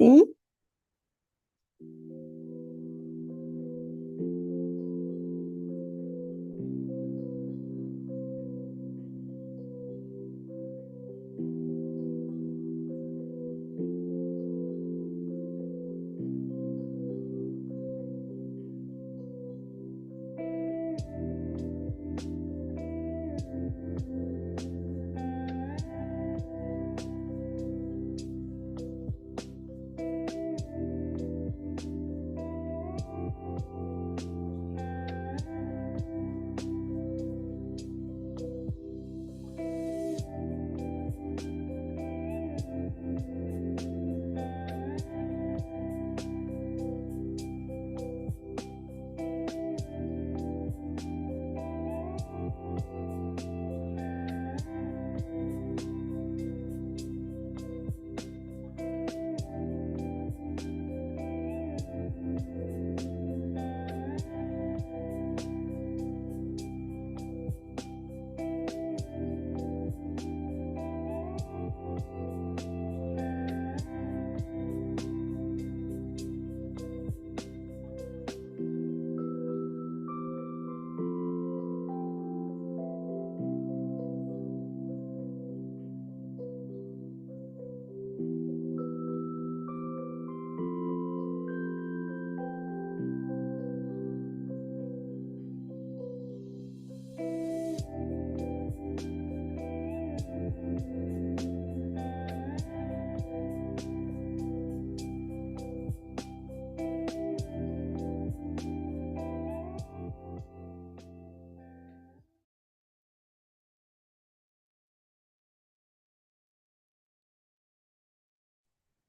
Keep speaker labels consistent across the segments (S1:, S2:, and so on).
S1: see.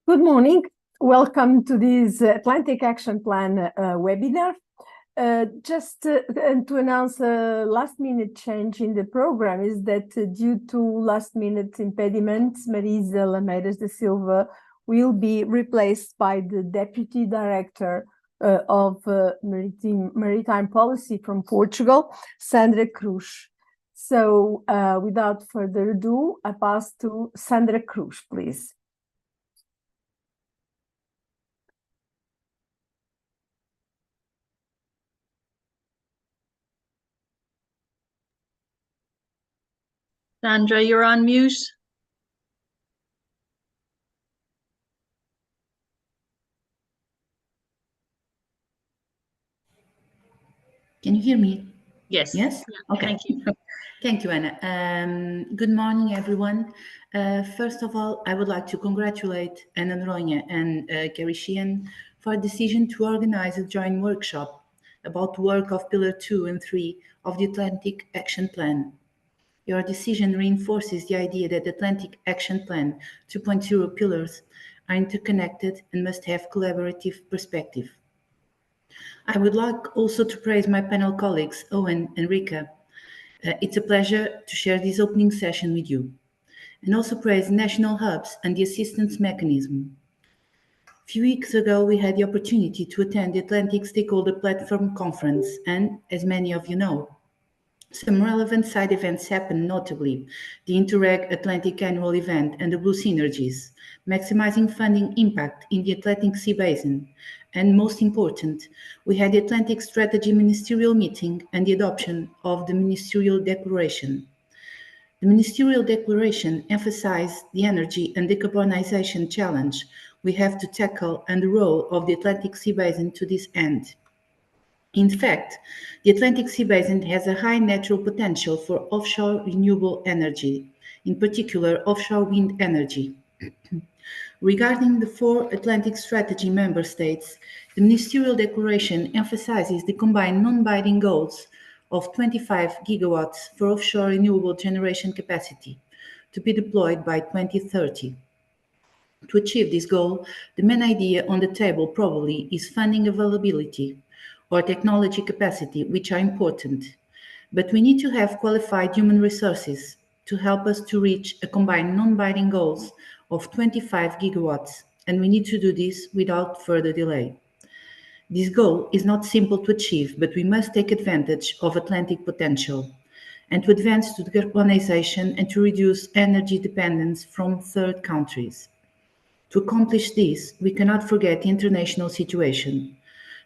S1: Good morning. Welcome to this Atlantic Action Plan webinar. Just to announce a last-minute change in the program is that due to last-minute impediments, Marisa Lameiras da Silva will be replaced by the Deputy Director of Maritime Policy from Portugal, Sandra Cruz. So without further ado, I pass to Sandra Cruz, please.
S2: Sandra, you're on mute.
S3: Can you hear me?
S2: Yes.
S3: Yes? Okay.
S2: Thank you.
S3: Thank you, Anna. Good morning, everyone. First of all, I would like to congratulate Ana Noronha and Gary Sheehan for a decision to organize a joint workshop about the work of Pillar 2 and 3 of the Atlantic Action Plan. Your decision reinforces the idea that the Atlantic Action Plan 2.0 pillars are interconnected and must have collaborative perspective. I would like also to praise my panel colleagues, Owen and Rika. It's a pleasure to share this opening session with you, and also praise national hubs and the assistance mechanism. A few weeks ago, we had the opportunity to attend the Atlantic Stakeholder Platform Conference, and as many of you know, some relevant side events happened, notably the Interreg Atlantic Annual Event and the Blue Synergies, maximizing funding impact in the Atlantic Sea Basin. And most important, we had the Atlantic Strategy Ministerial Meeting and the adoption of the Ministerial Declaration. The Ministerial Declaration emphasized the energy and decarbonization challenge we have to tackle and the role of the Atlantic Sea Basin to this end. In fact, the Atlantic Sea Basin has a high natural potential for offshore renewable energy, in particular offshore wind energy. Regarding the 4 Atlantic Strategy member states, the Ministerial Declaration emphasizes the combined non-binding goals of 25 gigawatts for offshore renewable generation capacity to be deployed by 2030. To achieve this goal, the main idea on the table probably is funding availability or technology capacity, which are important. But we need to have qualified human resources to help us to reach a combined non-binding goals of 25 gigawatts, and we need to do this without further delay. This goal is not simple to achieve, but we must take advantage of Atlantic potential and to advance to decarbonization and to reduce energy dependence from third countries. To accomplish this, we cannot forget the international situation.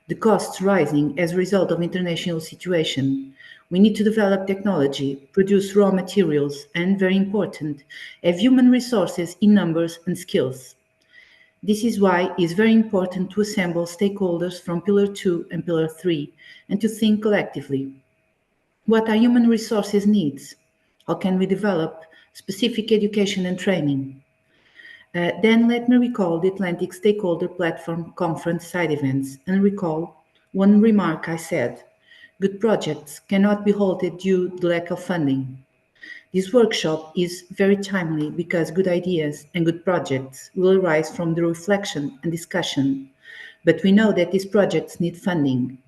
S3: The costs rising as a result of international situation. We need to develop technology, produce raw materials, and very important, have human resources in numbers and skills. This is why it is very important to assemble stakeholders from Pillar 2 and Pillar 3 and to think collectively. What are human resources needs? How can we develop specific education and training? Then let me recall the Atlantic Stakeholder Platform Conference side events and recall one remark I said. Good projects cannot be halted due to the lack of funding. This workshop is very timely because good ideas and good projects will arise from the reflection and discussion. But we know that these projects need funding,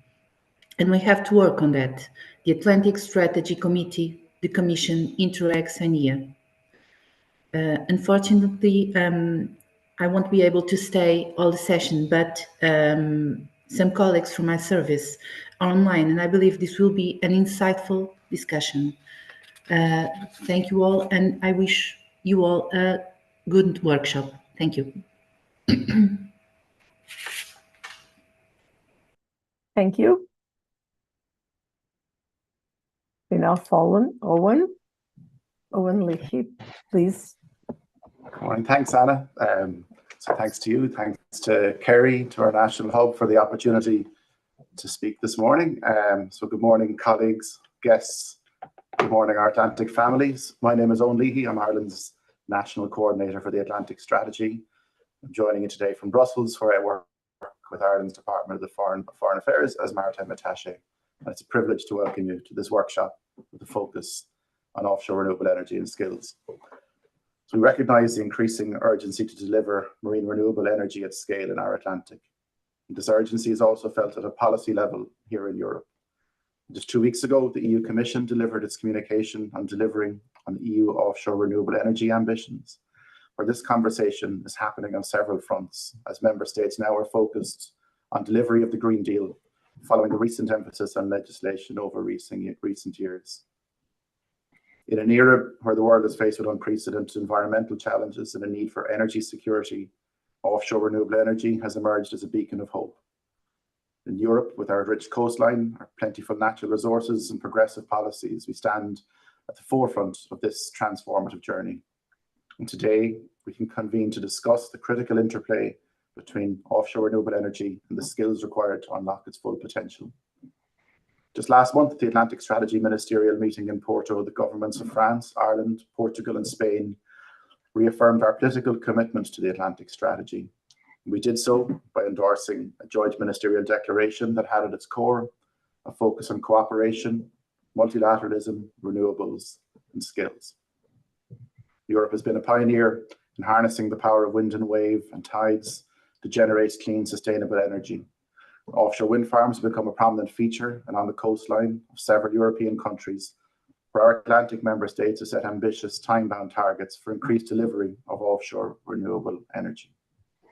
S3: and we have to work on that. The Atlantic Strategy Committee, the Commission, Interrex, and EA. Unfortunately, I won't be able to stay all the session, but some colleagues from my service are online, and I believe this will be an insightful discussion. Thank you all, and I wish you all a good workshop. Thank you.
S1: Thank you. We now follow Owen Leahy, please.
S4: Good morning. Thanks, Anna. So thanks to you, thanks to Kerry, to our National Hub for the opportunity to speak this morning. So good morning, colleagues, guests. Good morning, our Atlantic families. My name is Owen Leahy. I'm Ireland's National Coordinator for the Atlantic Strategy. I'm joining you today from Brussels, where I work with Ireland's Department of Foreign Affairs as Maritime Attaché. And it's a privilege to welcome you to this workshop with a focus on offshore renewable energy and skills. So we recognise the increasing urgency to deliver marine renewable energy at scale in our Atlantic. And this urgency is also felt at a policy level here in Europe. Just 2 weeks ago, the EU Commission delivered its communication on delivering on EU offshore renewable energy ambitions, where this conversation is happening on several fronts, as member states now are focused on delivery of the Green Deal, following the recent emphasis on legislation over recent years. In an era where the world is faced with unprecedented environmental challenges and a need for energy security, offshore renewable energy has emerged as a beacon of hope. In Europe, with our rich coastline, our plentiful natural resources and progressive policies, we stand at the forefront of this transformative journey. And today, we can convene to discuss the critical interplay between offshore renewable energy and the skills required to unlock its full potential. Just last month, at the Atlantic Strategy Ministerial meeting in Porto, the governments of France, Ireland, Portugal, and Spain reaffirmed our political commitment to the Atlantic Strategy. We did so by endorsing a joint ministerial declaration that had at its core a focus on cooperation, multilateralism, renewables, and skills. Europe has been a pioneer in harnessing the power of wind and wave and tides to generate clean, sustainable energy. Offshore wind farms have become a prominent feature and on the coastline of several European countries, where our Atlantic member states have set ambitious time-bound targets for increased delivery of offshore renewable energy.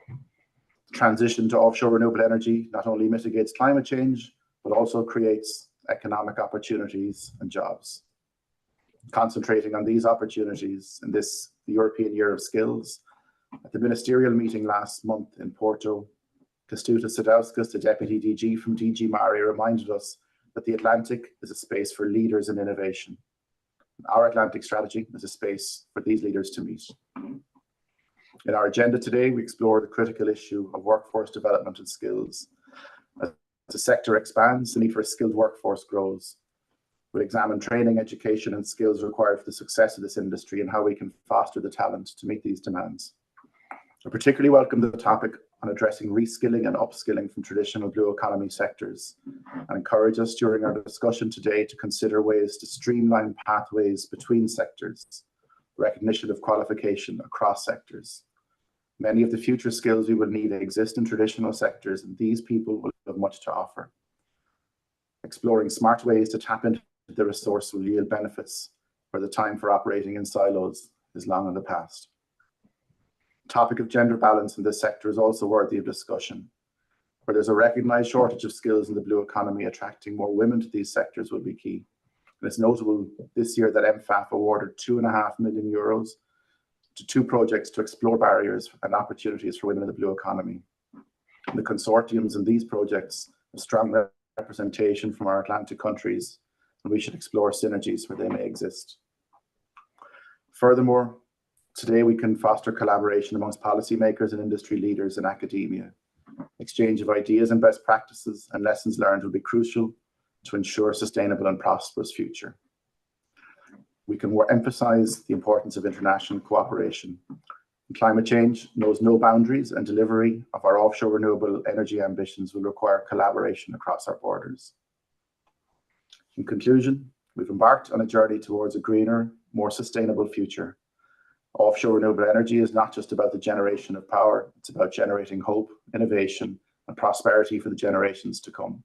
S4: The transition to offshore renewable energy not only mitigates climate change, but also creates economic opportunities and jobs. Concentrating on these opportunities in the European Year of Skills, at the ministerial meeting last month in Porto, Kęstutis Sadauskas, the Deputy DG from DG Mare, reminded us that the Atlantic is a space for leaders in innovation. Our Atlantic Strategy is a space for these leaders to meet. In our agenda today, we explore the critical issue of workforce development and skills. As the sector expands, the need for a skilled workforce grows. We'll examine training, education, and skills required for the success of this industry and how we can foster the talent to meet these demands. I particularly welcome the topic on addressing reskilling and upskilling from traditional blue economy sectors, and encourage us during our discussion today to consider ways to streamline pathways between sectors, recognition of qualification across sectors. Many of the future skills we will need exist in traditional sectors, and these people will have much to offer. Exploring smart ways to tap into the resource will yield benefits, where the time for operating in silos is long in the past. The topic of gender balance in this sector is also worthy of discussion. Where there's a recognised shortage of skills in the blue economy, attracting more women to these sectors will be key. And it's notable this year that MFAF awarded €2.5 million to 2 projects to explore barriers and opportunities for women in the blue economy. And the consortiums in these projects have strong representation from our Atlantic countries, and we should explore synergies where they may exist. Furthermore, today we can foster collaboration amongst policymakers and industry leaders in academia. Exchange of ideas and best practices and lessons learned will be crucial to ensure a sustainable and prosperous future. We can emphasize the importance of international cooperation. Climate change knows no boundaries, and delivery of our offshore renewable energy ambitions will require collaboration across our borders. In conclusion, we've embarked on a journey towards a greener, more sustainable future. Offshore renewable energy is not just about the generation of power, it's about generating hope, innovation, and prosperity for the generations to come.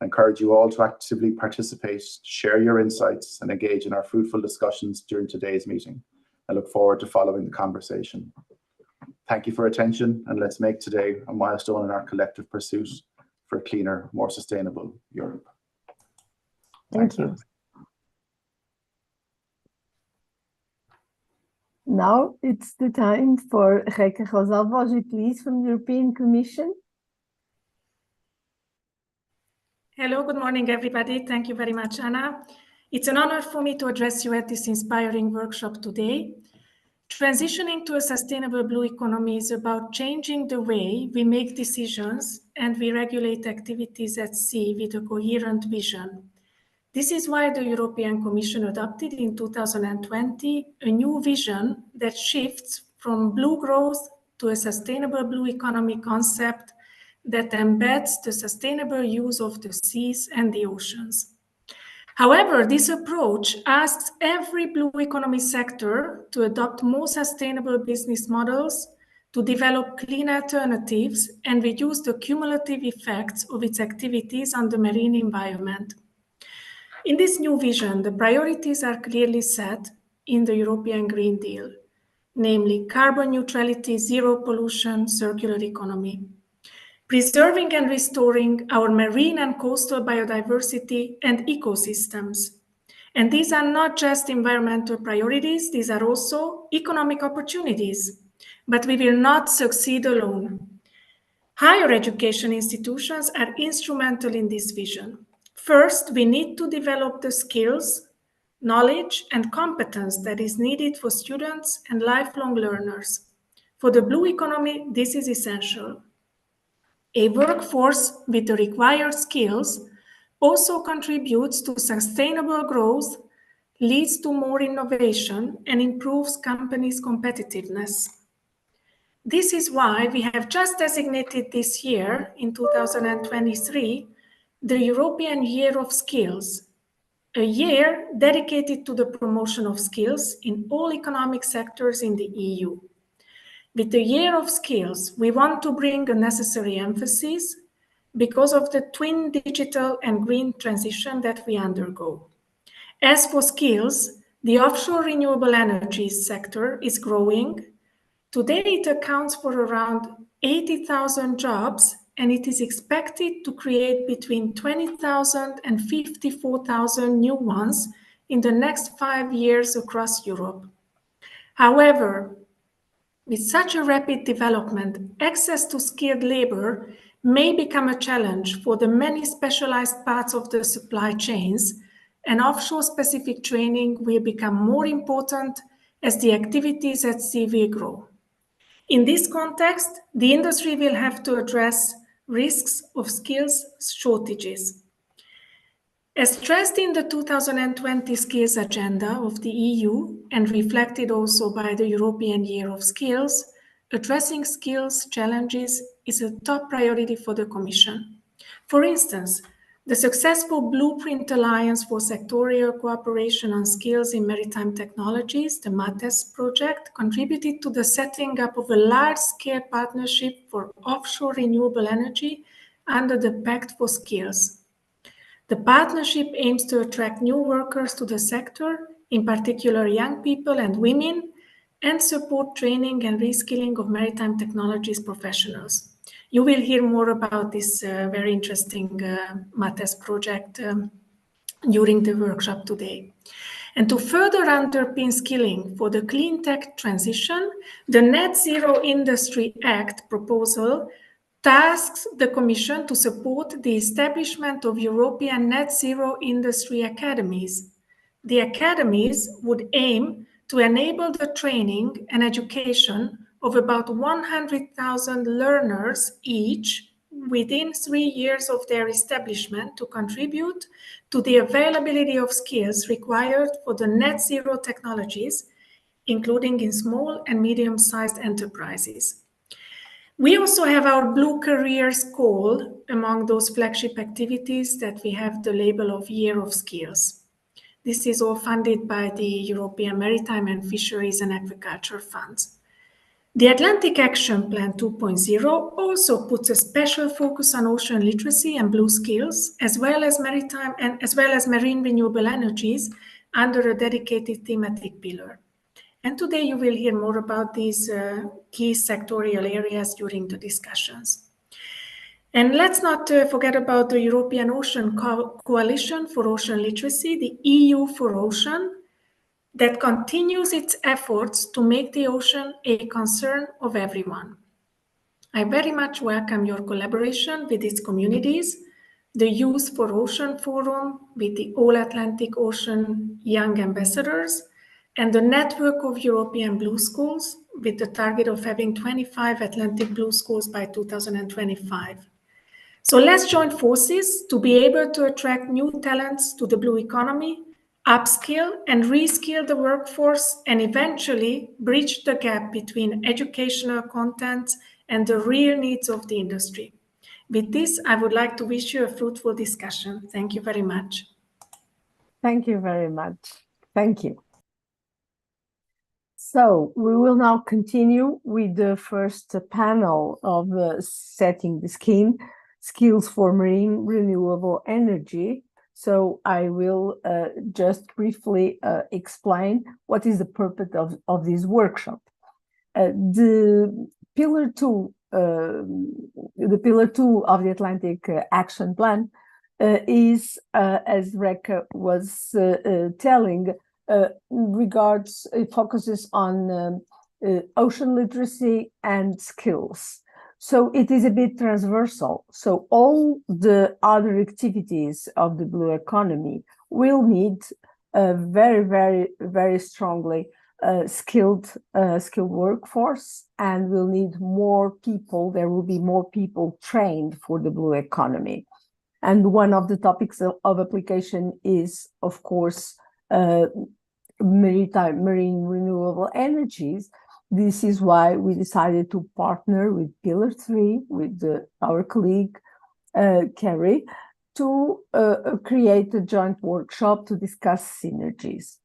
S4: I encourage you all to actively participate, share your insights, and engage in our fruitful discussions during today's meeting. I look forward to following the conversation. Thank you for attention, and let's make today a milestone in our collective pursuit for a cleaner, more sustainable Europe.
S1: Thank you. Now it's the time for Rebecca Rosalvogi, please, from the European Commission.
S5: Hello, good morning, everybody. Thank you very much, Anna. It's an honor for me to address you at this inspiring workshop today. Transitioning to a sustainable blue economy is about changing the way we make decisions and we regulate activities at sea with a coherent vision. This is why the European Commission adopted in 2020 a new vision that shifts from blue growth to a sustainable blue economy concept that embeds the sustainable use of the seas and the oceans. However, this approach asks every blue economy sector to adopt more sustainable business models, to develop clean alternatives, and reduce the cumulative effects of its activities on the marine environment. In this new vision, the priorities are clearly set in the European Green Deal, namely carbon neutrality, zero pollution, circular economy. Preserving and restoring our marine and coastal biodiversity and ecosystems. And these are not just environmental priorities, these are also economic opportunities. But we will not succeed alone. Higher education institutions are instrumental in this vision. First, we need to develop the skills, knowledge, and competence that is needed for students and lifelong learners. For the blue economy, this is essential. A workforce with the required skills also contributes to sustainable growth, leads to more innovation, and improves companies' competitiveness. This is why we have just designated this year, in 2023, the European Year of Skills, a year dedicated to the promotion of skills in all economic sectors in the EU. With the Year of Skills, we want to bring a necessary emphasis because of the twin digital and green transition that we undergo. As for skills, the offshore renewable energy sector is growing. Today, it accounts for around 80,000 jobs, and it is expected to create between 20,000 and 54,000 new ones in the next 5 years across Europe. However, with such a rapid development, access to skilled labor may become a challenge for the many specialized parts of the supply chains, and offshore-specific training will become more important as the activities at sea will grow. In this context, the industry will have to address risks of skills shortages. As stressed in the 2020 skills agenda of the EU and reflected also by the European Year of Skills, addressing skills challenges is a top priority for the Commission. For instance, the successful Blueprint Alliance for Sectorial Cooperation on Skills in Maritime Technologies, the MATES project, contributed to the setting up of a large-scale partnership for offshore renewable energy under the Pact for Skills. The partnership aims to attract new workers to the sector, in particular young people and women, and support training and reskilling of maritime technologies professionals. You will hear more about this very interesting MATES project during the workshop today. And to further underpin skilling for the clean tech transition, the Net Zero Industry Act proposal tasks the Commission to support the establishment of European net zero industry academies. The academies would aim to enable the training and education of about 100,000 learners each within 3 years of their establishment to contribute to the availability of skills required for the net zero technologies, including in small and medium-sized enterprises. We also have our Blue Careers Call among those flagship activities that we have the label of Year of Skills. This is all funded by the European Maritime and Fisheries and Agriculture Funds. The Atlantic Action Plan 2.0 also puts a special focus on ocean literacy and blue skills, as well as maritime and as well as marine renewable energies under a dedicated thematic pillar. And today you will hear more about these key sectorial areas during the discussions. And let's not forget about the European Ocean Coalition for Ocean Literacy, the EU for Ocean, that continues its efforts to make the ocean a concern of everyone. I very much welcome your collaboration with its communities, the Youth for Ocean Forum with the All Atlantic Ocean Young Ambassadors, and the Network of European Blue Schools with the target of having 25 Atlantic Blue Schools by 2025. So let's join forces to be able to attract new talents to the blue economy, upskill and reskill the workforce, and eventually bridge the gap between educational content and the real needs of the industry. With this, I would like to wish you a fruitful discussion. Thank you very much.
S1: Thank you very much. Thank you. So we will now continue with the first panel of setting the skills for marine renewable energy. So I will just briefly explain what is the purpose of this workshop. The pillar two of the Atlantic Action Plan is, as Reka was telling, it focuses on ocean literacy and skills. So it is a bit transversal. So all the other activities of the blue economy will need a very, very, very strongly skilled workforce, and will need more people. There will be more people trained for the blue economy. And one of the topics of application is, of course, marine renewable energies. This is why we decided to partner with Pillar 3, with our colleague, Kerry, to create a joint workshop to discuss synergies.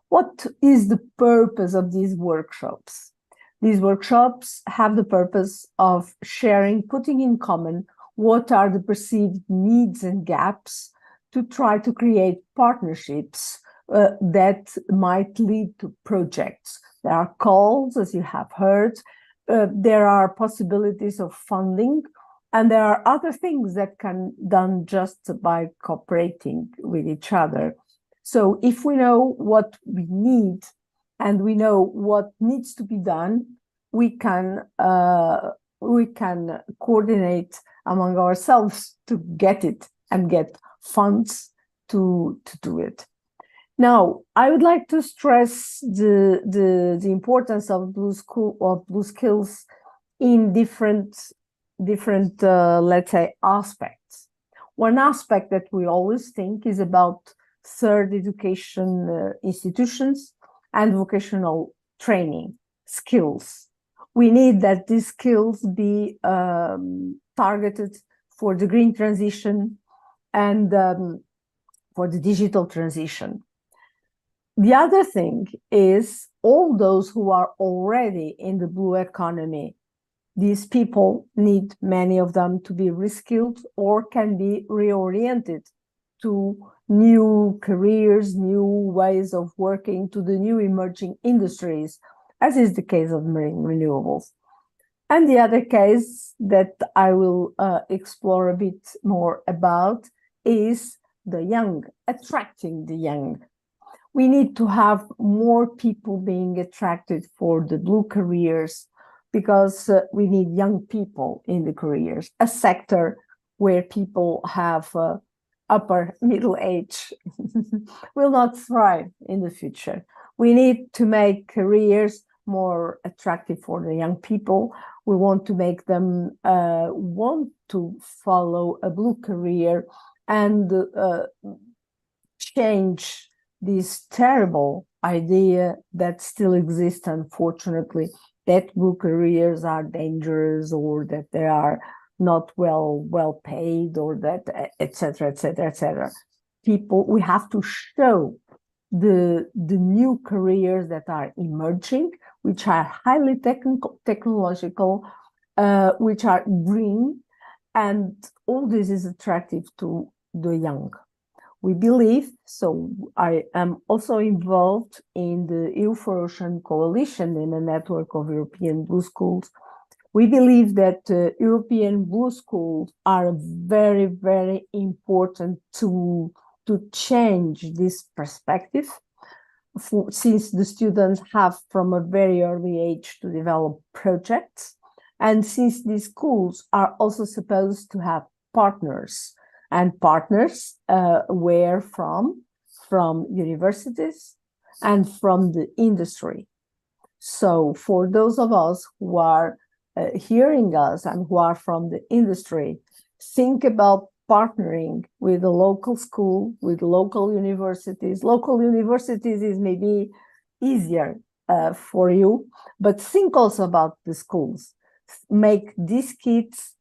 S1: What is the purpose of these workshops? These workshops have the purpose of sharing, putting in common what are the perceived needs and gaps to try to create partnerships that might lead to projects. There are calls, as you have heard, there are possibilities of funding, and there are other things that can be done just by cooperating with each other. So if we know what we need and we know what needs to be done, we can coordinate among ourselves to get it and get funds to do it. Now, I would like to stress the importance of blue skills in different let's say aspects. One aspect that we always think is about third education institutions and vocational training skills. We need that these skills be targeted for the green transition and for the digital transition. The other thing is all those who are already in the blue economy. These people need, many of them, to be reskilled or can be reoriented to new careers, new ways of working, to the new emerging industries, as is the case of marine renewables. And the other case that I will explore a bit more about is the young, attracting the young. We need to have more people being attracted for the blue careers because we need young people in the careers, a sector where people have upper middle age will not thrive in the future. We need to make careers more attractive for the young people. We want to make them want to follow a blue career and change this terrible idea that still exists, unfortunately, that blue careers are dangerous or that they are not well paid or that etc etc etc. People, we have to show the new careers that are emerging, which are highly technological, which are green, and all this is attractive to the young. We believe, so I am also involved in the EU for Ocean Coalition in a network of European Blue Schools. We believe that European Blue Schools are very, very important to change this perspective, since the students have from a very early age to develop projects, and since these schools are also supposed to have partners, and partners were from universities and from the industry. So for those of us who are hearing us and who are from the industry, think about partnering with a local school, with local universities. Local universities is maybe easier for you, but think also about the schools. Make these kids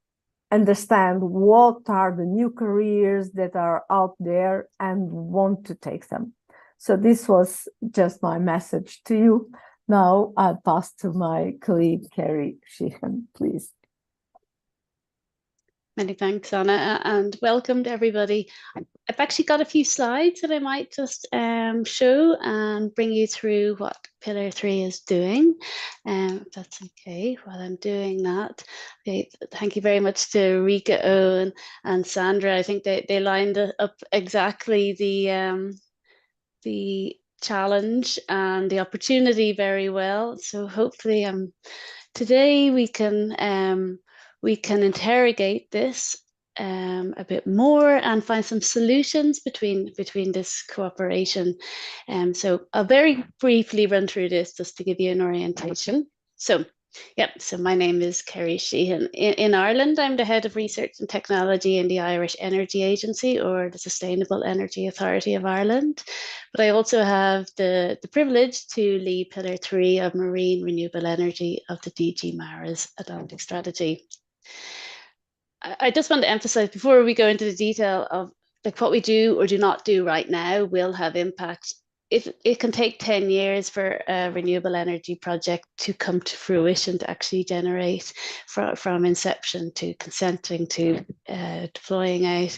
S1: understand what are the new careers that are out there and want to take them. So this was just my message to you. Now I pass to my colleague, Carrie Sheehan, please.
S6: Many thanks, Anna, and welcome to everybody. I've actually got a few slides that I might just show and bring you through what Pillar 3 is doing. If that's okay while I'm doing that. Okay, thank you very much to Rika O and Sandra. I think they lined up exactly the challenge and the opportunity very well. So hopefully today we can interrogate this a bit more and find some solutions between this cooperation. So I'll very briefly run through this just to give you an orientation. So my name is Carrie Sheehan. In Ireland, I'm the head of research and technology in the Irish Energy Agency, or the Sustainable Energy Authority of Ireland. But I also have the privilege to lead Pillar 3 of Marine Renewable Energy of the DG MARA's Atlantic Strategy. I just want to emphasize before we go into the detail of like what we do or do not do right now will have impact. It can take 10 years for a renewable energy project to come to fruition, to actually generate from inception to consenting to deploying out.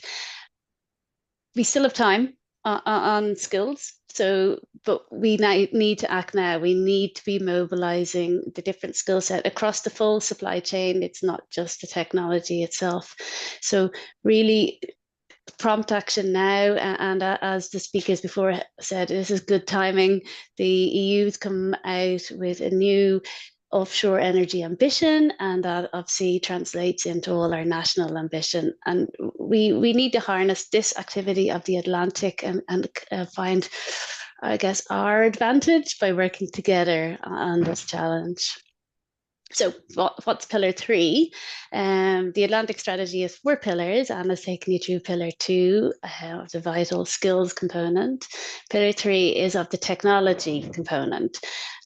S6: We still have time on skills. So, but we need to act now. We need to be mobilizing the different skill set across the full supply chain. It's not just the technology itself. So really prompt action now. And as the speakers before said, this is good timing. The EU's come out with a new offshore energy ambition, and that obviously translates into all our national ambition. And we need to harness this activity of the Atlantic and find, I guess, our advantage by working together on this challenge. So what's Pillar 3? The Atlantic Strategy is 4 pillars. Anna's taken you through Pillar 2 of the vital skills component. Pillar 3 is of the technology component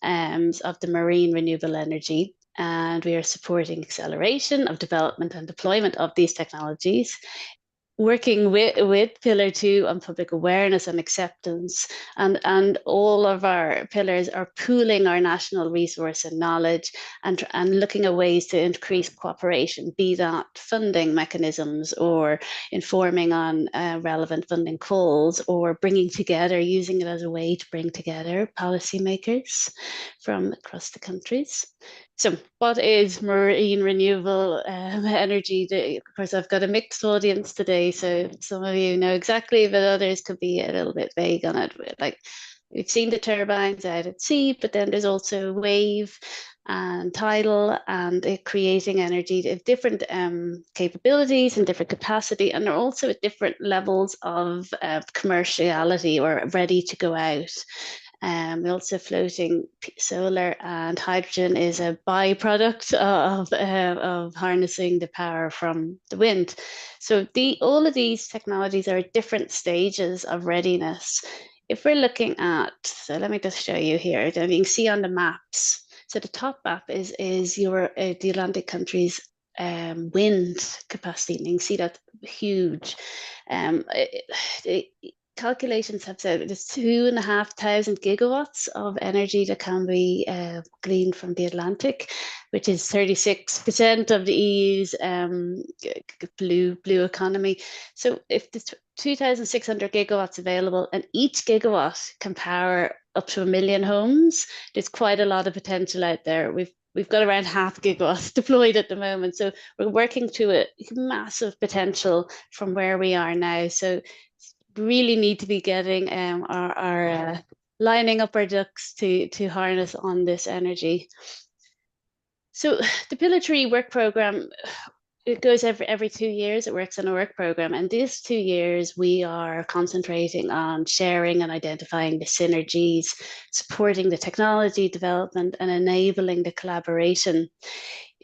S6: of the marine renewable energy. And we are supporting acceleration of development and deployment of these technologies, working with Pillar 2 on public awareness and acceptance, and all of our pillars are pooling our national resource and knowledge and looking at ways to increase cooperation, be that funding mechanisms or informing on relevant funding calls, or bringing together, using it as a way to bring together policymakers from across the countries. So what is marine renewable energy? Of course, I've got a mixed audience today, so some of you know exactly, but others could be a little bit vague on it. Like, we've seen the turbines out at sea, but then there's also wave and tidal, and creating energy of different capabilities and different capacity, and they're also at different levels of commerciality or ready to go out. Also floating solar and hydrogen is a byproduct of harnessing the power from the wind. So all of these technologies are at different stages of readiness. If we're looking at, so let me just show you here, you can see on the maps. So the top map is the Atlantic countries' wind capacity, and you can see that's huge. Calculations have said there's 2,500 gigawatts of energy that can be gleaned from the Atlantic, which is 36% of the EU's blue economy. So if there's 2,600 gigawatts available, and each gigawatt can power up to 1 million homes, there's quite a lot of potential out there. We've got around 0.5 gigawatts deployed at the moment, so we're working to a massive potential from where we are now. So really need to be getting our lining up our ducks to harness on this energy. So the Pillar 3 work program, it goes every 2 years. It works on a work program, and these 2 years we are concentrating on sharing and identifying the synergies, supporting the technology development, and enabling the collaboration.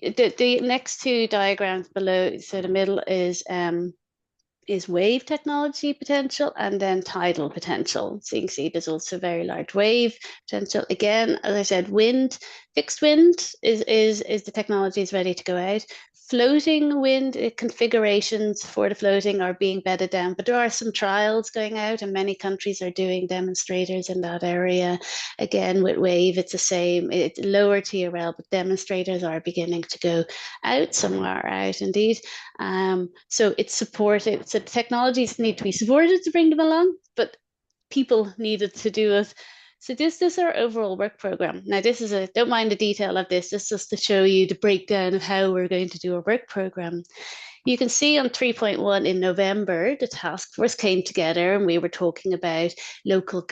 S6: The next two diagrams below, so the middle is wave technology potential and then tidal potential. So you can see there's also very large wave potential. Again, as I said, fixed wind is the technology is ready to go out. Floating wind configurations for the floating are being bedded down, but there are some trials going out, and many countries are doing demonstrators in that area. Again, with wave, it's the same. It's lower TRL, but demonstrators are beginning to go out. Some are out indeed. So it's supported. So technologies need to be supported to bring them along, but people needed to do it. So this is our overall work program. Now, don't mind the detail of this. This is just to show you the breakdown of how we're going to do our work program. You can see on 3.1 in November, the task force came together and we were talking about local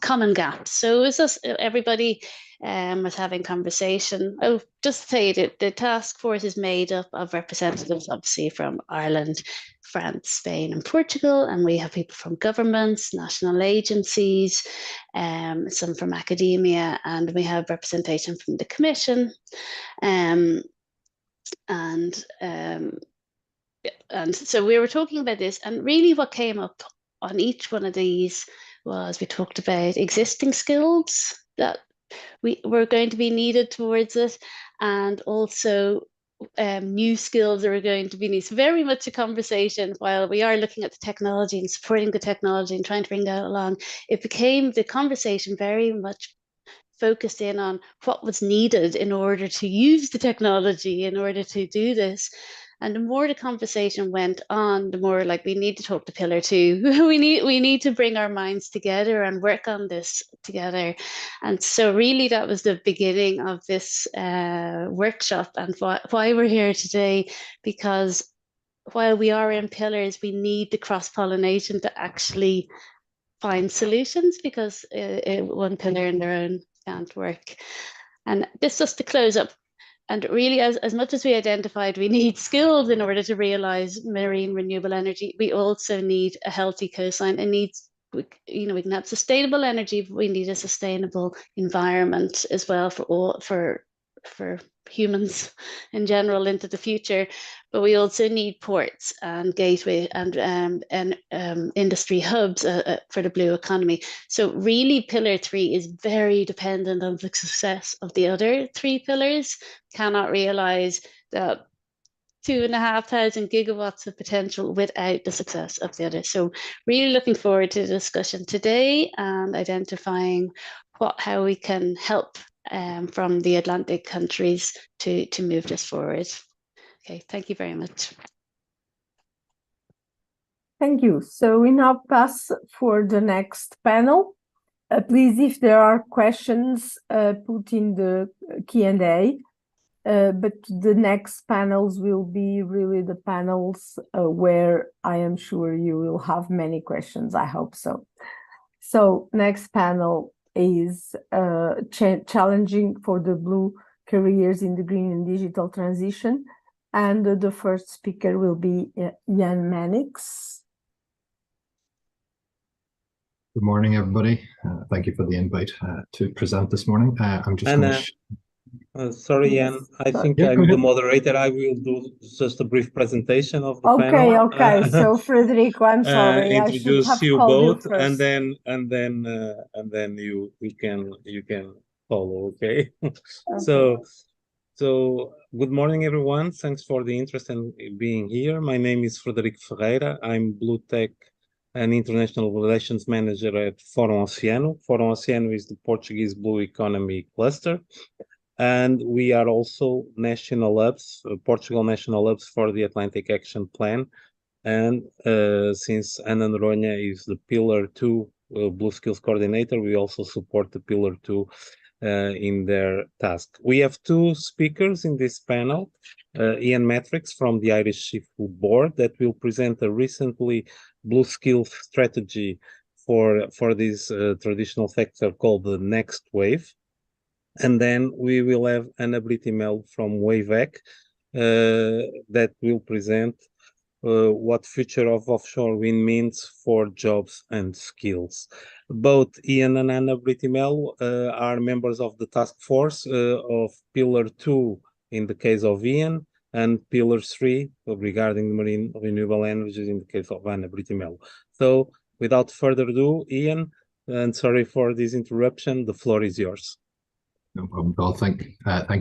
S6: common gaps. So it was just everybody was having conversation. Oh, just to say that the task force is made up of representatives, obviously, from Ireland, France, Spain, and Portugal, and we have people from governments, national agencies, some from academia, and we have representation from the Commission, and so we were talking about this, and really what came up on each one of these was we talked about existing skills that were going to be needed towards it, and also new skills that are going to be needed. So very much a conversation while we are looking at the technology and supporting the technology and trying to bring that along. It became the conversation very much focused in on what was needed in order to use the technology, in order to do this. And the more the conversation went on, the more like we need to talk to Pillar 2. we need to bring our minds together and work on this together. And so really that was the beginning of this workshop, and why we're here today, because while we are in pillars, we need the cross-pollination to actually find solutions, because one pillar in their own can't work. And this just to close up. And really, as much as we identified we need skills in order to realize marine renewable energy, we also need a healthy coastline. We can have sustainable energy, but we need a sustainable environment as well for humans in general into the future. But we also need ports and gateway and industry hubs for the blue economy. So really Pillar 3 is very dependent on the success of the other 3 pillars. Cannot realize that 2,500 gigawatts of potential without the success of the others. So really looking forward to the discussion today and identifying how we can help from the Atlantic countries to move this forward. Okay, thank you very much.
S1: Thank you. So we now pass for the next panel. Please, if there are questions, put in the Q&A. But the next panels will be really the panels where I am sure you will have many questions. I hope so. So next panel is challenging for the blue careers in the green and digital transition. And the first speaker will be Jan Mannix.
S7: Good morning, everybody. Thank you for the invite to present this morning. I'm just going to...
S8: sorry, Jan. I think I'm the moderator. I will do just a brief presentation of the panel.
S1: Okay. So, Frederico, I'm sorry.
S8: Introduce you both, and then you can follow. Okay. So good morning, everyone. Thanks for the interest in being here. My name is Frederico Ferreira. I'm Blue Tech and International Relations Manager at Fórum Oceano. Fórum Oceano is the Portuguese Blue Economy cluster. And we are also national hubs, Portugal national hubs for the Atlantic Action Plan. And since Ana Noronha is the Pillar 2 Blue Skills Coordinator, we also support the Pillar 2 in their task. We have two speakers in this panel, Ian Matrix from the Irish Seafood Board, that will present a recently blue skills strategy for this traditional sector called the Next Wave. And then we will have Anna Brittimel from WaveEC that will present what future of offshore wind means for jobs and skills. Both Ian and Anna Brittimel are members of the task force of Pillar 2 in the case of Ian, and Pillar 3 regarding marine renewable energy in the case of Anna Brittimel. So without further ado, Ian, and sorry for this interruption, the floor is yours.
S7: No problem at all. Thank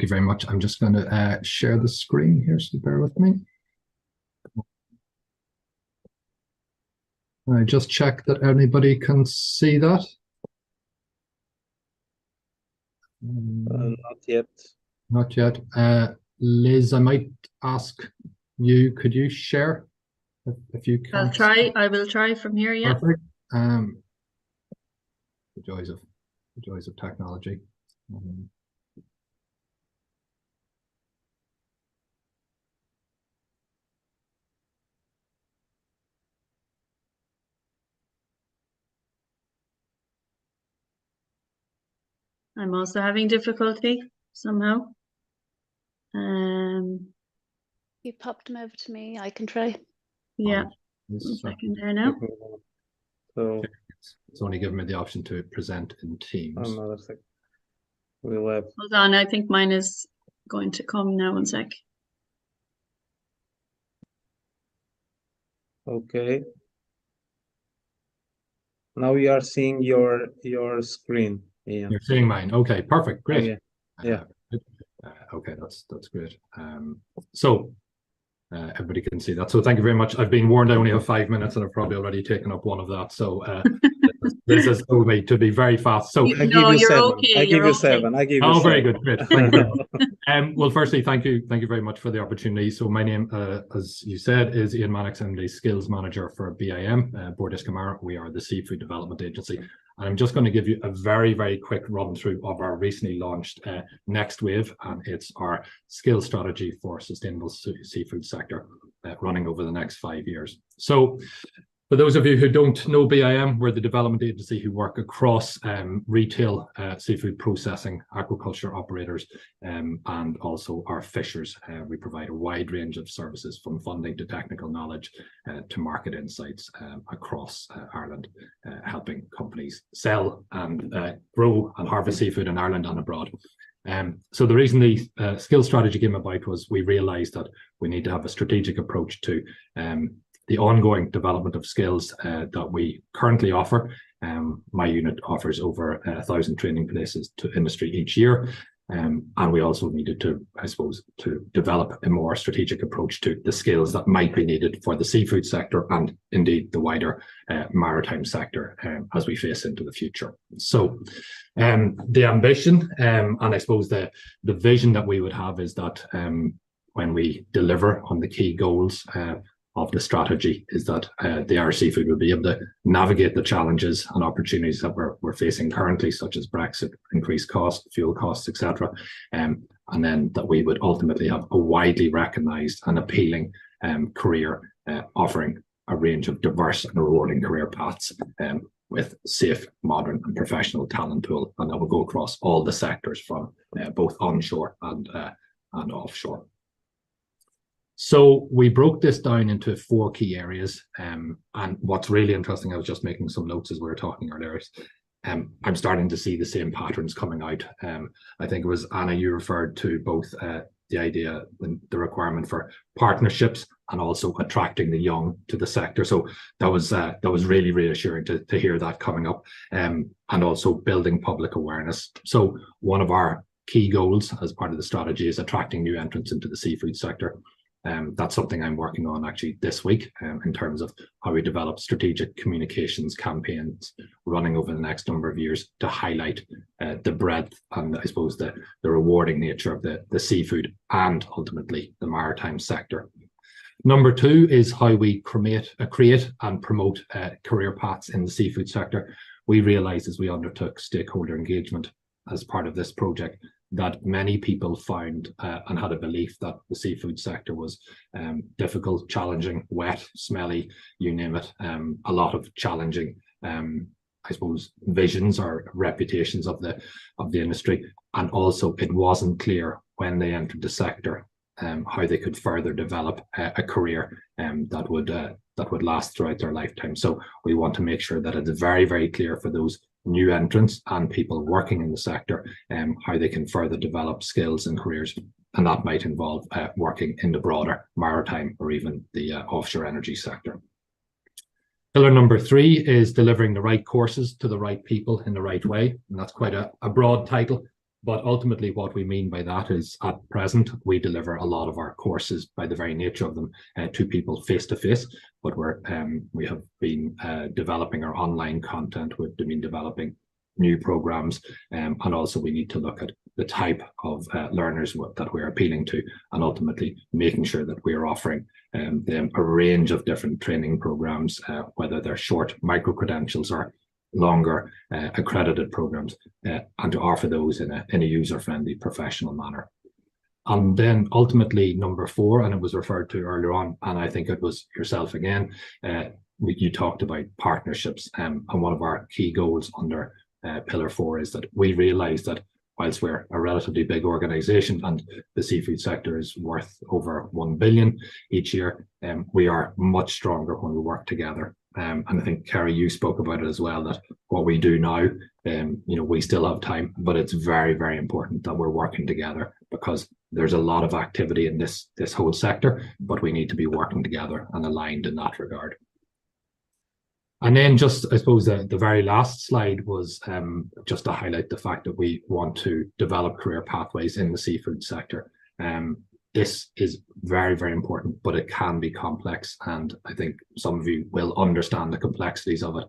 S7: you very much. I'm just going to share the screen here, so bear with me. I just check that anybody can see that.
S8: Not yet.
S7: Not yet. Liz, I might ask you, could you share if you can?
S2: I'll try. I will try from here. Yeah.
S7: Perfect. The joys of technology.
S2: I'm also having difficulty somehow.
S6: You popped them over to me. I can try.
S2: Yeah. 1 second there now.
S8: So
S7: it's only given me the option to present in Teams.
S8: Another sec. We'll have.
S2: Hold on. I think mine is going to come now. 1 sec.
S8: Okay. Now we are seeing your screen. Yeah.
S7: You're seeing mine. Okay, perfect. Great.
S8: Oh, yeah.
S7: Okay, that's great. So everybody can see that. So thank you very much. I've been warned I only have 5 minutes, and I've probably already taken up one of that. So this has told me to be very fast. So
S8: I give you 7. Okay. I give you 7. I give you 7.
S7: Oh, very good. Great. Thank you. Well, firstly, thank you very much for the opportunity. So my name, as you said, is Ian Mannix. I'm the Skills Manager for BIM, Bordis Camara. We are the Seafood Development Agency. And I'm just going to give you a very, very quick run through of our recently launched Next Wave, and it's our skills strategy for sustainable seafood sector running over the next 5 years. So for those of you who don't know BIM, we're the development agency who work across retail, seafood processing, aquaculture operators, and also our fishers. We provide a wide range of services from funding to technical knowledge to market insights across Ireland, helping companies sell and grow and harvest seafood in Ireland and abroad. So the reason the skills strategy came about was we realized that we need to have a strategic approach to the ongoing development of skills that we currently offer. My unit offers over 1,000 training places to industry each year. And we also needed to, I suppose, to develop a more strategic approach to the skills that might be needed for the seafood sector and indeed the wider maritime sector as we face into the future. So the ambition and I suppose the vision that we would have is that when we deliver on the key goals of the strategy is that the Irish seafood will be able to navigate the challenges and opportunities that we're facing currently, such as Brexit, increased costs, fuel costs, etc. And then that we would ultimately have a widely recognised and appealing career offering a range of diverse and rewarding career paths with safe, modern and professional talent pool, and that will go across all the sectors from both onshore and offshore. So we broke this down into 4 key areas, and what's really interesting, I was just making some notes as we were talking earlier, is I'm starting to see the same patterns coming out. I think it was Anna, you referred to both the idea, the requirement for partnerships and also attracting the young to the sector. So that was really reassuring to hear that coming up, and also building public awareness. So one of our key goals as part of the strategy is attracting new entrants into the seafood sector. That's something I'm working on actually this week, in terms of how we develop strategic communications campaigns running over the next number of years to highlight the breadth and I suppose the rewarding nature of the seafood and ultimately the maritime sector. Number 2 is how we create and promote career paths in the seafood sector. We realized as we undertook stakeholder engagement as part of this project that many people found and had a belief that the seafood sector was difficult, challenging, wet, smelly, you name it. A lot of challenging, I suppose, visions or reputations of the industry, and also it wasn't clear when they entered the sector how they could further develop a career that would last throughout their lifetime. So we want to make sure that it's very, very clear for those new entrants and people working in the sector how they can further develop skills and careers, and that might involve working in the broader maritime or even the offshore energy sector. Pillar number 3 is delivering the right courses to the right people in the right way, and that's quite a broad title. But ultimately what we mean by that is at present, we deliver a lot of our courses by the very nature of them to people face to face, but we have been developing our online content. We've been developing new programs, and also we need to look at the type of learners that we're appealing to, and ultimately making sure that we're offering them a range of different training programs, whether they're short micro-credentials or longer accredited programs, and to offer those in a user-friendly professional manner. And then ultimately number 4, and it was referred to earlier on, and I think it was yourself again, you talked about partnerships, and one of our key goals under pillar 4 is that we realize that whilst we're a relatively big organization and the seafood sector is worth over 1 billion each year, we are much stronger when we work together. And I think, Kerry, you spoke about it as well, that what we do now, we still have time, but it's very, very important that we're working together, because there's a lot of activity in this whole sector, but we need to be working together and aligned in that regard. And then just, I suppose, the very last slide was just to highlight the fact that we want to develop career pathways in the seafood sector. This is very, very important, but it can be complex, and I think some of you will understand the complexities of it.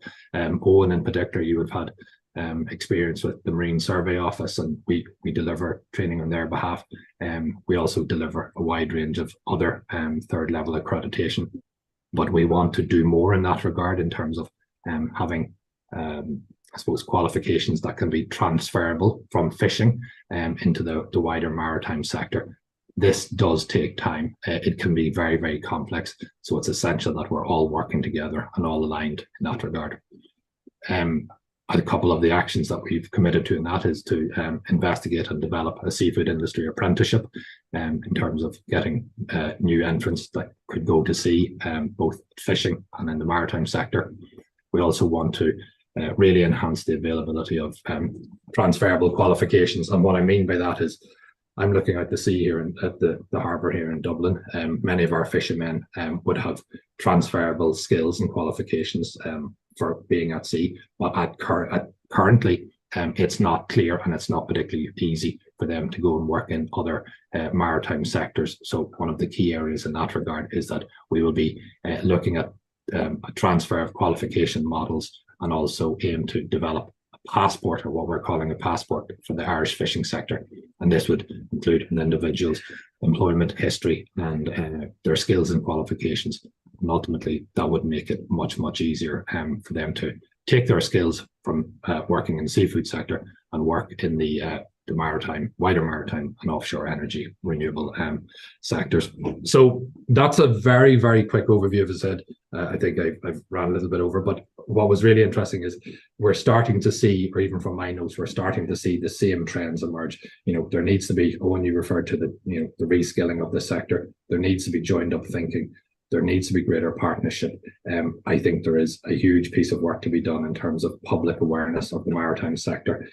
S7: Owen in particular, you have had experience with the Marine Survey Office, and we deliver training on their behalf. We also deliver a wide range of other third level accreditation, but we want to do more in that regard in terms of having I suppose qualifications that can be transferable from fishing into the wider maritime sector. This does take time. It can be very, very complex. So it's essential that we're all working together and all aligned in that regard. A couple of the actions that we've committed to in that is to investigate and develop a seafood industry apprenticeship in terms of getting new entrants that could go to sea, both fishing and in the maritime sector. We also want to really enhance the availability of transferable qualifications. And what I mean by that is, I'm looking at the sea here at the harbour here in Dublin. Many of our fishermen would have transferable skills and qualifications for being at sea, but currently it's not clear, and it's not particularly easy for them to go and work in other maritime sectors. So one of the key areas in that regard is that we will be looking at a transfer of qualification models, and also aim to develop passport, or what we're calling a passport, for the Irish fishing sector. And this would include an individual's employment history and their skills and qualifications. And ultimately, that would make it much, much easier for them to take their skills from working in the seafood sector and work in the wider maritime and offshore energy renewable sectors. So that's a very, very quick overview. As I said, I think I've ran a little bit over, but what was really interesting is we're starting to see, or even from my notes, we're starting to see the same trends emerge. There needs to be, Owen, you referred to the reskilling of the sector. There needs to be joined up thinking. There needs to be greater partnership. I think there is a huge piece of work to be done in terms of public awareness of the maritime sector.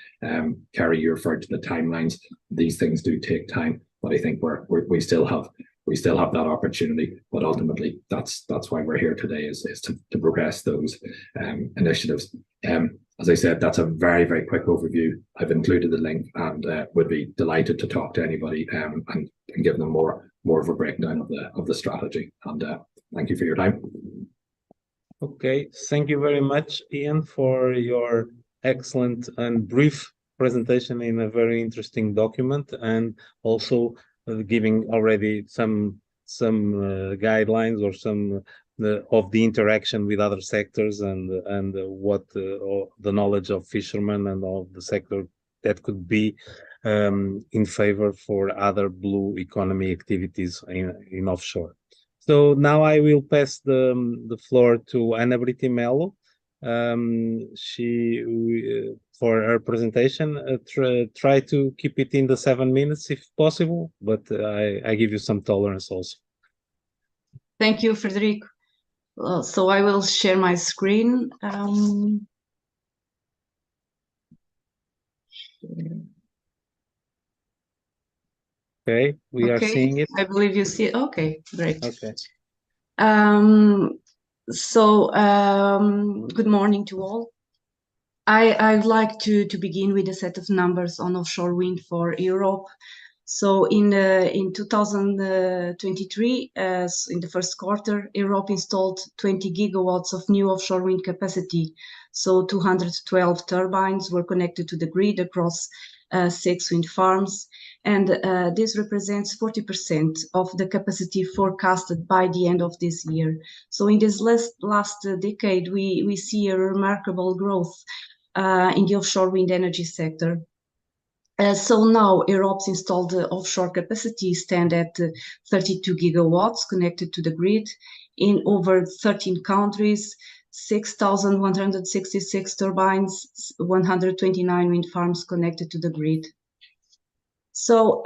S7: Kerry, you referred to the timelines. These things do take time, but I think we still have that opportunity. But ultimately, that's why we're here today, is to progress those initiatives. As I said, that's a very, very quick overview. I've included the link, and would be delighted to talk to anybody and give them more of a breakdown of the strategy. And thank you for your time.
S8: Okay, thank you very much, Ian, for your excellent and brief presentation in a very interesting document, and also giving already some guidelines or some of the interaction with other sectors, and what the knowledge of fishermen and of the sector that could be in favor for other blue economy activities in offshore. So now I will pass the floor to Ana Briti Melo. She for her presentation, try to keep it in the 7 minutes if possible, but I give you some tolerance also.
S9: Thank you, Frederico. So I will share my screen.
S8: Okay, we are seeing it.
S9: I believe you see it. Okay, great.
S8: Okay.
S9: Good morning to all. I'd like to begin with a set of numbers on offshore wind for Europe. So in 2023, in the first quarter, Europe installed 20 gigawatts of new offshore wind capacity. So 212 turbines were connected to the grid across 6 wind farms. And this represents 40% of the capacity forecasted by the end of this year. So in this last decade, we see a remarkable growth in the offshore wind energy sector. So now Europe's installed offshore capacity stand at 32 gigawatts connected to the grid in over 13 countries, 6,166 turbines, 129 wind farms connected to the grid. So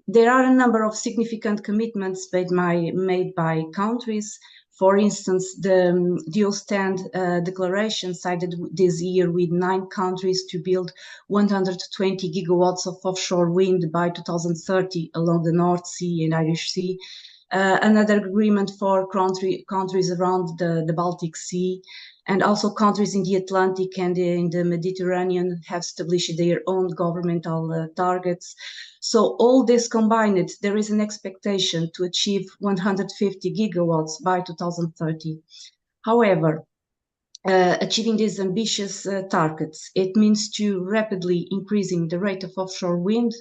S9: there are a number of significant commitments made by countries. For instance, the Ostend declaration cited this year with 9 countries to build 120 gigawatts of offshore wind by 2030 along the North Sea and Irish Sea. Another agreement for countries around the Baltic Sea, and also countries in the Atlantic and in the Mediterranean have established their own governmental targets. So all this combined, there is an expectation to achieve 150 gigawatts by 2030. However, achieving these ambitious targets, it means to rapidly increasing the rate of offshore wind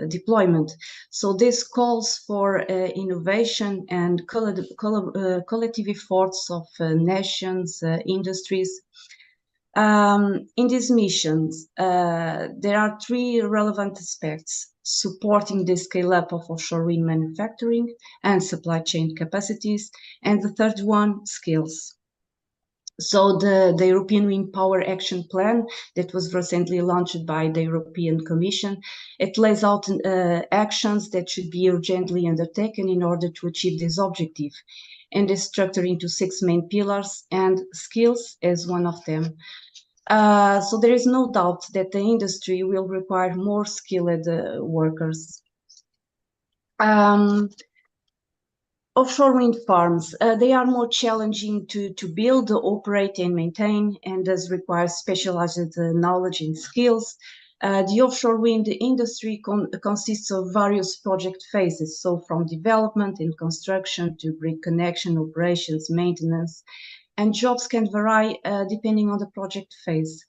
S9: deployment. So this calls for innovation and collective efforts of nations, industries. In these missions, there are 3 relevant aspects: supporting the scale-up of offshore wind manufacturing and supply chain capacities, and the third one, skills. So the European Wind Power Action Plan that was recently launched by the European Commission, it lays out actions that should be urgently undertaken in order to achieve this objective, and is structured into 6 main pillars, and skills as one of them. So there is no doubt that the industry will require more skilled workers. Offshore wind farms, they are more challenging to build, operate, and maintain, and thus require specialized knowledge and skills. The offshore wind industry consists of various project phases, so from development and construction to grid connection, operations, maintenance, and jobs can vary depending on the project phase.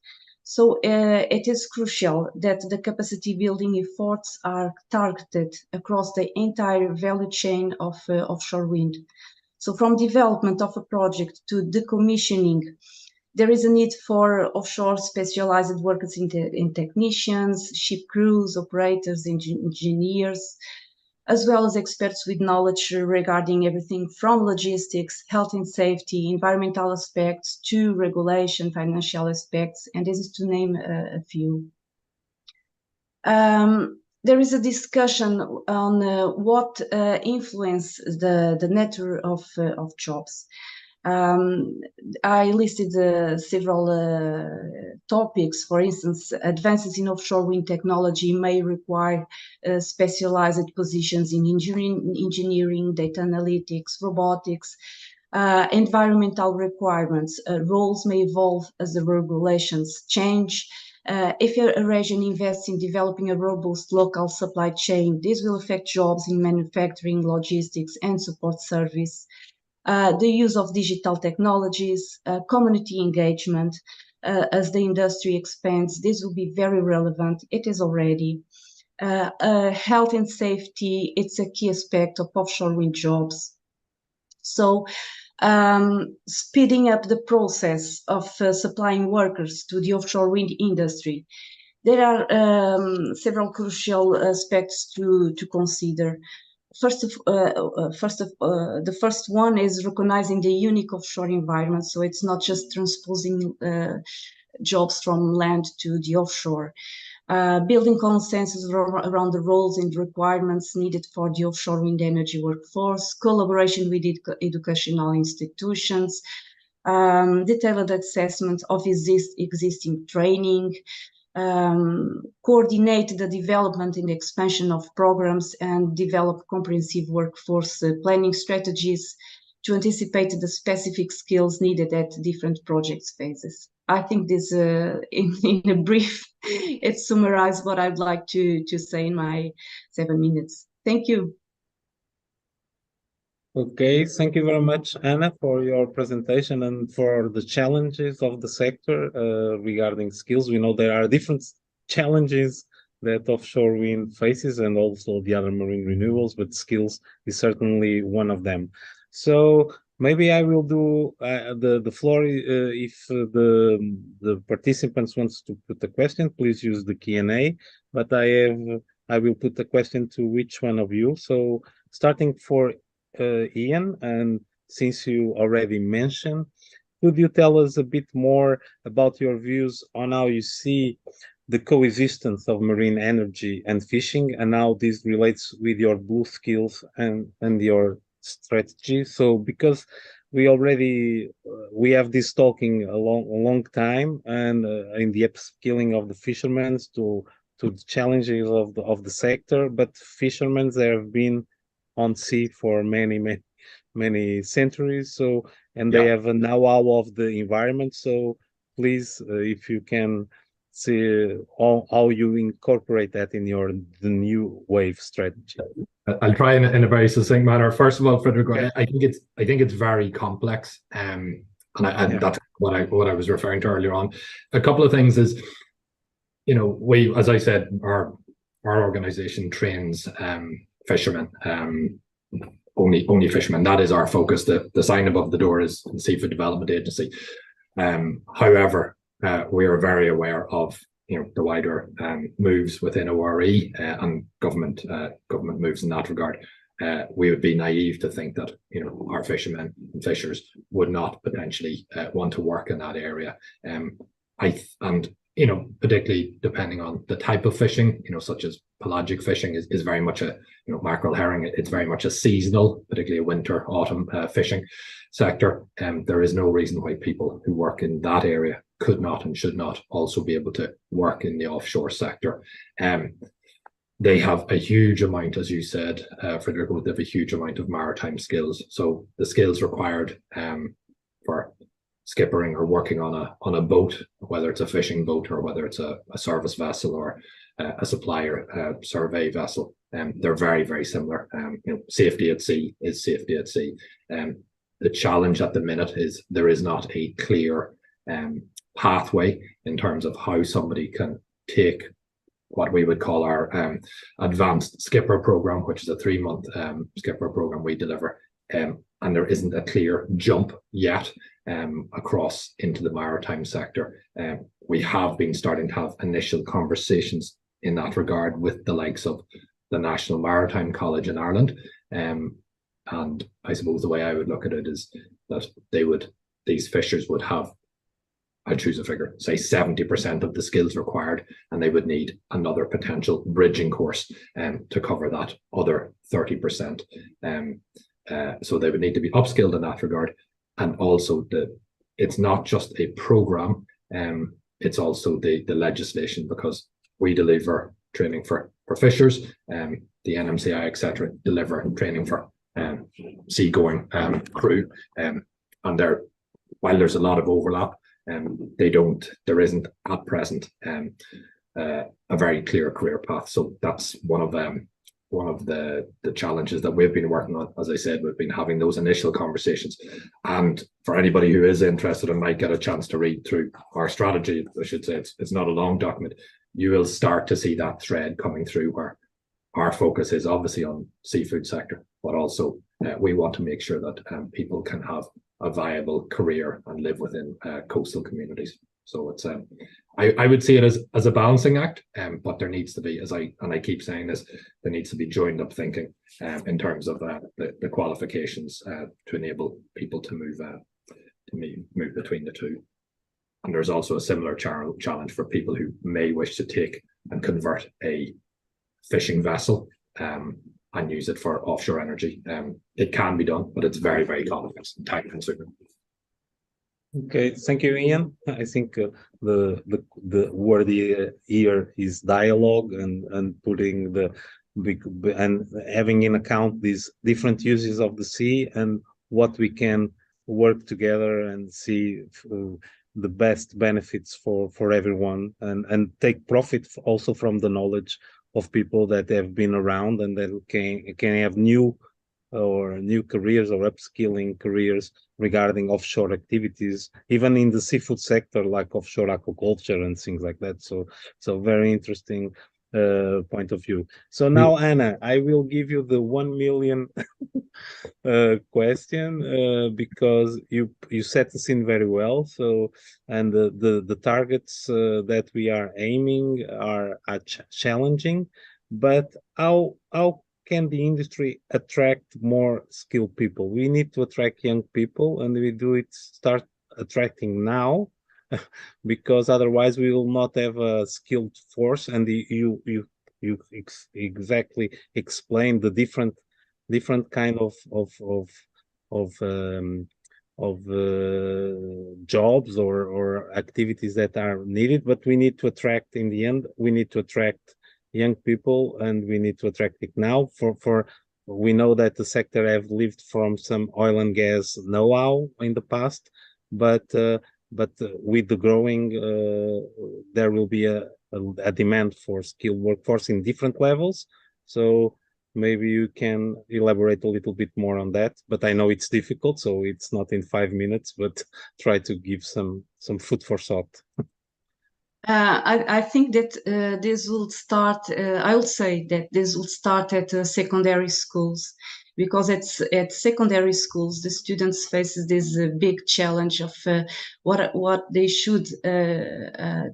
S9: So it is crucial that the capacity building efforts are targeted across the entire value chain of offshore wind. So from development of a project to decommissioning, there is a need for offshore specialized workers in technicians, ship crews, operators, engineers. as well as experts with knowledge regarding everything from logistics, health and safety, environmental aspects to regulation, financial aspects, and this is to name a few. There is a discussion on what influence the network of jobs. I listed several topics. For instance, advances in offshore wind technology may require specialized positions in engineering, data analytics, robotics, environmental requirements. Roles may evolve as the regulations change. If a region invests in developing a robust local supply chain, this will affect jobs in manufacturing, logistics, and support service. The use of digital technologies, community engagement, as the industry expands, this will be very relevant. It is already. Health and safety, it's a key aspect of offshore wind jobs. So speeding up the process of supplying workers to the offshore wind industry. There are several crucial aspects to consider. The first one is recognizing the unique offshore environment. So it's not just transposing jobs from land to the offshore. Building consensus around the roles and requirements needed for the offshore wind energy workforce, collaboration with educational institutions, detailed assessment of existing training, coordinate the development and expansion of programs, and develop comprehensive workforce planning strategies to anticipate the specific skills needed at different project phases. I think this, in a brief, it summarizes what I'd like to say in my 7 minutes. Thank you.
S8: Okay, thank you very much, Anna, for your presentation and for the challenges of the sector regarding skills. We know there are different challenges that offshore wind faces and also the other marine renewables, but skills is certainly one of them. So maybe I will do the floor. If the participants wants to put a question, please use the Q&A. But I will put the question to each one of you. So starting for Ian, and since you already mentioned, could you tell us a bit more about your views on how you see the coexistence of marine energy and fishing, and how this relates with your blue skills and your strategy? So because we already we have this talking a long time, and in the upskilling of the fishermen to the challenges of the sector, but fishermen, there have been on sea for many centuries, so they have a know-how of the environment. So please, if you can see how you incorporate that in the new wave strategy.
S7: I'll try in a very succinct manner. First of all, Frederick, I think it's very complex, and that's what I was referring to earlier on. A couple of things is, we, as I said, our organization trains fishermen, only fishermen. That is our focus. The sign above the door is the Seafood Development Agency. However, we are very aware of the wider moves within ORE and government moves in that regard. We would be naive to think that our fishermen and fishers would not potentially want to work in that area. Particularly depending on the type of fishing, such as pelagic fishing is very much a, mackerel, herring, it's very much a seasonal, particularly a winter, autumn fishing sector. There is no reason why people who work in that area could not and should not also be able to work in the offshore sector. They have a huge amount, as you said, Frederico, they have a huge amount of maritime skills. So the skills required for skippering or working on a boat, whether it's a fishing boat or whether it's a service vessel or a supplier survey vessel, they're very, very similar. Safety at sea is safety at sea. The challenge at the minute is there is not a clear pathway in terms of how somebody can take what we would call our advanced skipper program, which is a 3-month skipper program we deliver, and there isn't a clear jump yet across into the maritime sector. We have been starting to have initial conversations in that regard with the likes of the National Maritime College in Ireland. And I suppose the way I would look at it is that these fishers would have, I'd choose a figure, say 70% of the skills required, and they would need another potential bridging course to cover that other 30%. So they would need to be upskilled in that regard. And also it's not just a program, it's also the legislation, because we deliver training for fishers, the NMCI, etc., deliver training for seagoing crew, and while there's a lot of overlap, there isn't at present a very clear career path. So that's one of the challenges that we've been working on. As I said, we've been having those initial conversations, and for anybody who is interested and might get a chance to read through our strategy, I should say it's not a long document, you will start to see that thread coming through, where our focus is obviously on seafood sector, but also we want to make sure that people can have a viable career and live within coastal communities. So it's I would see it as a balancing act, but there needs to be, and I keep saying this, there needs to be joined up thinking in terms of the qualifications to enable people to move between the two. And there's also a similar challenge for people who may wish to take and convert a fishing vessel and use it for offshore energy. It can be done, but it's very, very complex and time consuming.
S8: Okay, thank you, Ian. I think the word here is dialogue and putting and having in account these different uses of the sea and what we can work together and see the best benefits for everyone, and take profit also from the knowledge of people that have been around and that can have new careers or upskilling careers regarding offshore activities, even in the seafood sector, like offshore aquaculture and things like that. So very interesting point of view. So now, Anna, I will give you the 1 million question because you set the scene very well. So, and the targets that we are aiming are challenging, but how can the industry attract more skilled people? We need to attract young people, and start attracting now, because otherwise we will not have a skilled force. And you exactly explained the different kind of jobs or activities that are needed. But we need to attract, in the end, we need to attract young people, and we need to attract it now. We know that the sector have lived from some oil and gas know-how in the past, but with the growing, there will be a demand for skilled workforce in different levels. So maybe you can elaborate a little bit more on that. But I know it's difficult, so it's not in 5 minutes, but try to give some food for thought.
S9: I think that this will start, I would say that this will start at secondary schools, because at secondary schools, the students faces this big challenge of what they should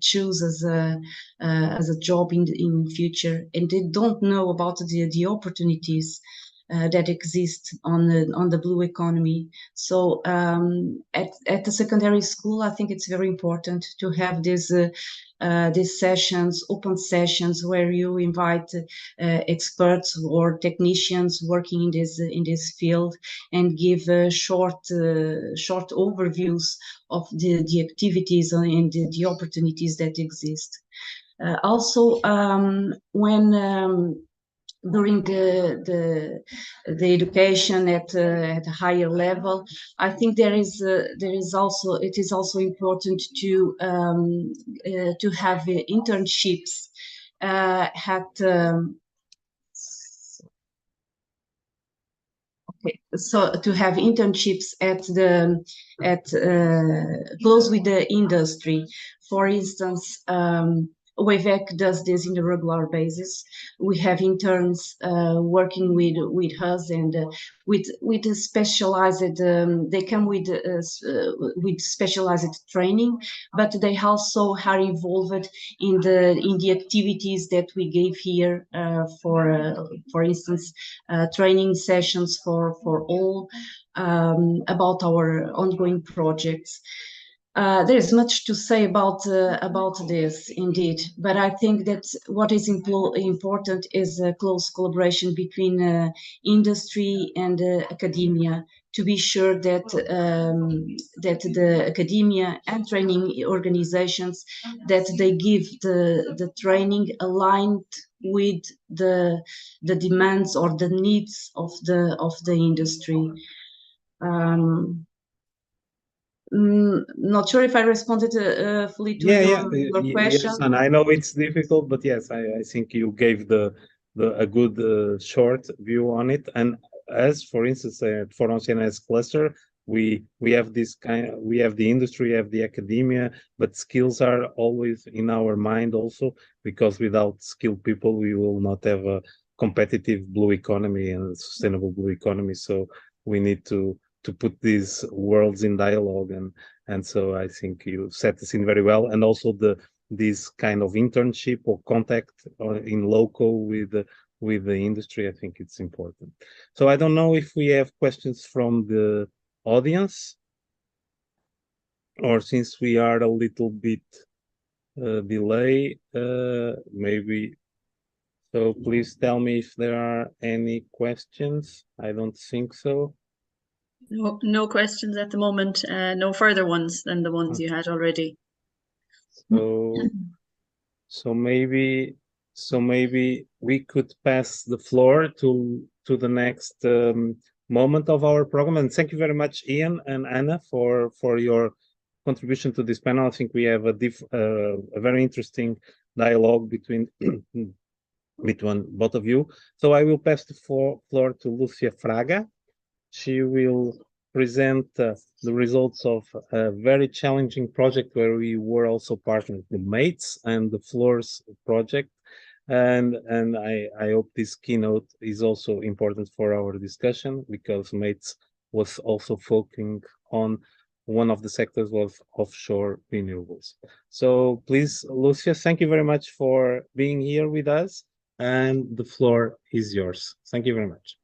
S9: choose as a job in future, and they don't know about the opportunities that exist on the blue economy. So at the secondary school, I think it's very important to have these sessions, open sessions, where you invite experts or technicians working in this field, and give short overviews of the activities and the opportunities that exist. Also, when during the education at a higher level, I think it is also important to have internships so to have internships close with the industry. For instance, WAVEC does this in a regular basis. We have interns working with us and with a specialized. They come with specialized training, but they also are involved in the activities that we gave here. For instance, training sessions for all about our ongoing projects. There is much to say about this, indeed, but I think that what is important is a close collaboration between industry and academia to be sure that that the academia and training organizations that they give the training aligned with the demands or the needs of the industry. Not sure if I responded fully to your question.
S8: Yes, and I know it's difficult, but yes, I think you gave a good short view on it. And as for instance, at Forum Oceano as cluster, we have this we have the industry, we have the academia, but skills are always in our mind also, because without skilled people, we will not have a competitive blue economy and a sustainable blue economy. So we need to put these worlds in dialogue, and so I think you set the scene very well. And also this kind of internship or contact in local with the industry, I think it's important. So I don't know if we have questions from the audience, or since we are a little bit delay, maybe. So please tell me if there are any questions. I don't think so.
S2: No questions at the moment. No further ones than the ones you had already.
S8: So maybe we could pass the floor to the next moment of our program. And thank you very much, Ian and Anna, for your contribution to this panel. I think we have a very interesting dialogue between both of you. So I will pass the floor to Lucia Fraga. She will present the results of a very challenging project where we were also partnered with MATES and the Floors project. And I hope this keynote is also important for our discussion, because MATES was also focusing on one of the sectors was offshore renewables. So please, Lucia, thank you very much for being here with us, and the floor is yours. Thank you very much.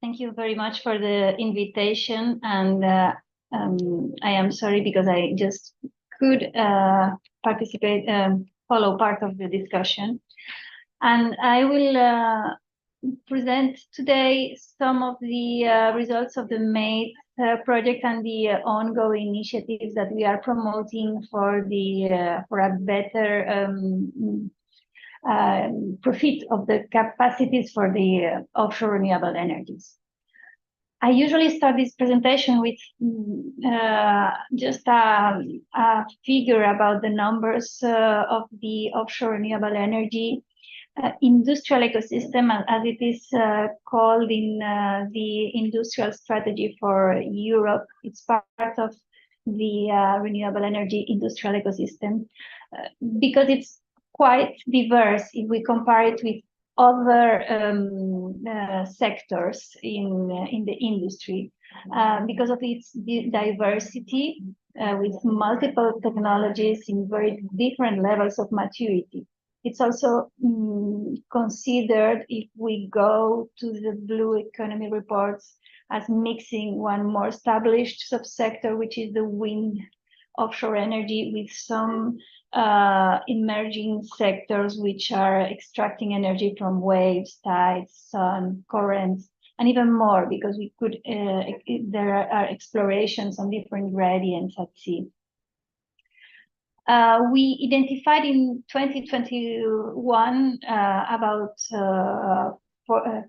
S10: Thank you very much for the invitation, and I am sorry because I just could participate, follow part of the discussion, and I will present today some of the results of the MATES project and the ongoing initiatives that we are promoting for a better profit of the capacities for the offshore renewable energies. I usually start this presentation with just a figure about the numbers of the offshore renewable energy industrial ecosystem, as it is called in the industrial strategy for Europe. It's part of the renewable energy industrial ecosystem because it's quite diverse if we compare it with other sectors in the industry, because of its diversity with multiple technologies in very different levels of maturity. It's also considered, if we go to the blue economy reports, as mixing one more established subsector, which is the wind offshore energy, with some emerging sectors which are extracting energy from waves, tides, sun, currents, and even more, because we could there are explorations on different gradients at sea. We identified in 2021 about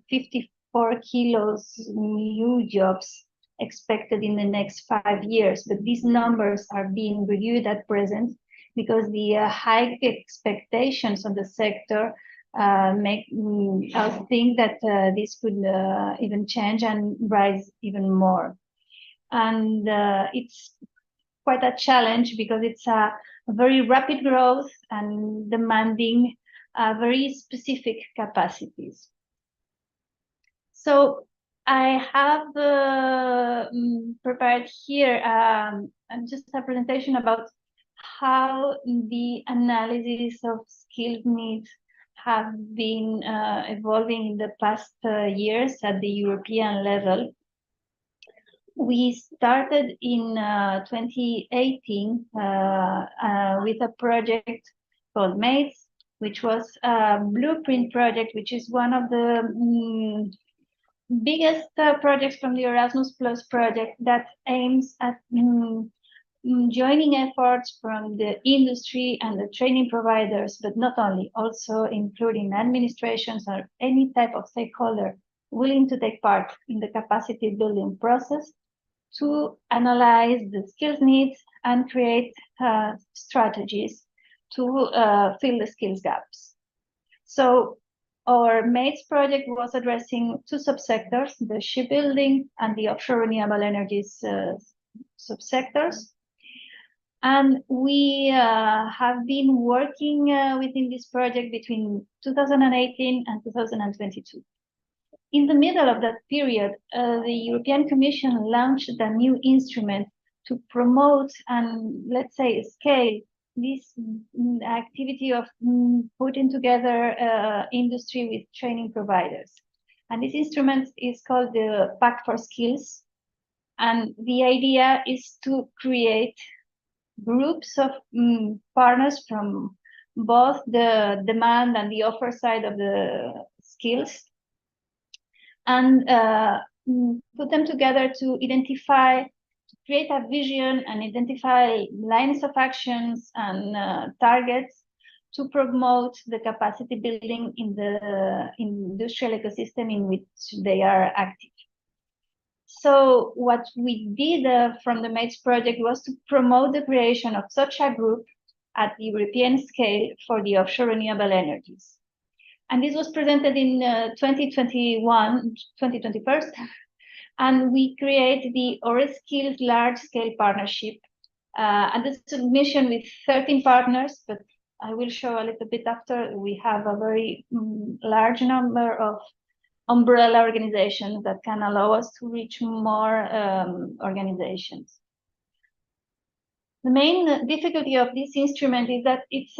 S10: 54 kilos new jobs expected in the next 5 years, but these numbers are being reviewed at present because the high expectations of the sector make us think that this could even change and rise even more. And it's quite a challenge because it's a very rapid growth and demanding very specific capacities. So I have prepared here just a presentation about how the analysis of skills needs have been evolving in the past years at the European level. We started in 2018 with a project called MATES, which was a blueprint project, which is one of the biggest projects from the Erasmus Plus project that aims at joining efforts from the industry and the training providers, but not only, also including administrations or any type of stakeholder willing to take part in the capacity building process to analyze the skills needs and create strategies to fill the skills gaps. So our MATES project was addressing two subsectors, the shipbuilding and the offshore renewable energies subsectors. And we have been working within this project between 2018 and 2022. In the middle of that period, the European Commission launched a new instrument to promote and, let's say, scale this activity of putting together industry with training providers. And this instrument is called the Pact for Skills. And the idea is to create groups of partners from both the demand and the offer side of the skills, and put them together to identify, to create a vision and identify lines of actions and targets to promote the capacity building in the industrial ecosystem in which they are active. So what we did from the MATES project was to promote the creation of such a group at the European scale for the offshore renewable energies. And this was presented in 2021, and we created the ORESkills large-scale partnership and the submission with 13 partners, but I will show a little bit after. We have a very large number of umbrella organizations that can allow us to reach more organizations. The main difficulty of this instrument is that it's,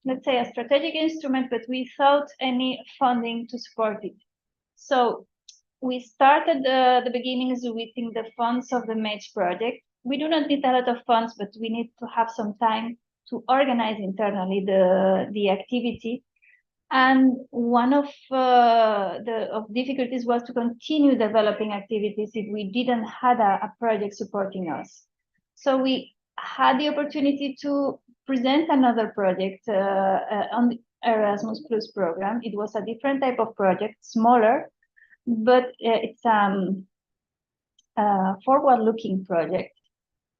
S10: let's say, a strategic instrument, but without any funding to support it. So we started the beginnings within the funds of the MATES project. We do not need a lot of funds, but we need to have some time to organize internally the activity. And one of the difficulties was to continue developing activities if we didn't have a project supporting us. So we had the opportunity to present another project on the Erasmus Plus program. It was a different type of project, smaller, but it's a forward-looking project,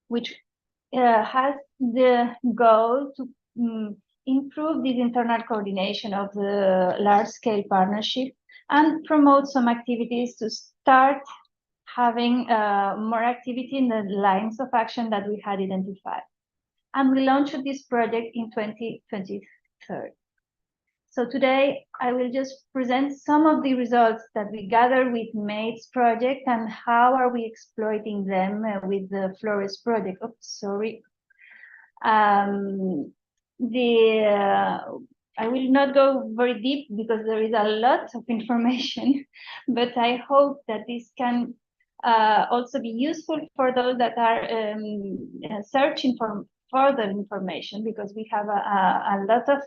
S10: which has the goal to improve this internal coordination of the large-scale partnership and promote some activities to start having more activity in the lines of action that we had identified. And we launched this project in 2023. So today, I will just present some of the results that we gathered with MATES project and how are we exploiting them with the Flores project. Oops, sorry. I will not go very deep because there is a lot of information, but I hope that this can also be useful for those that are searching for further information, because we have a lot of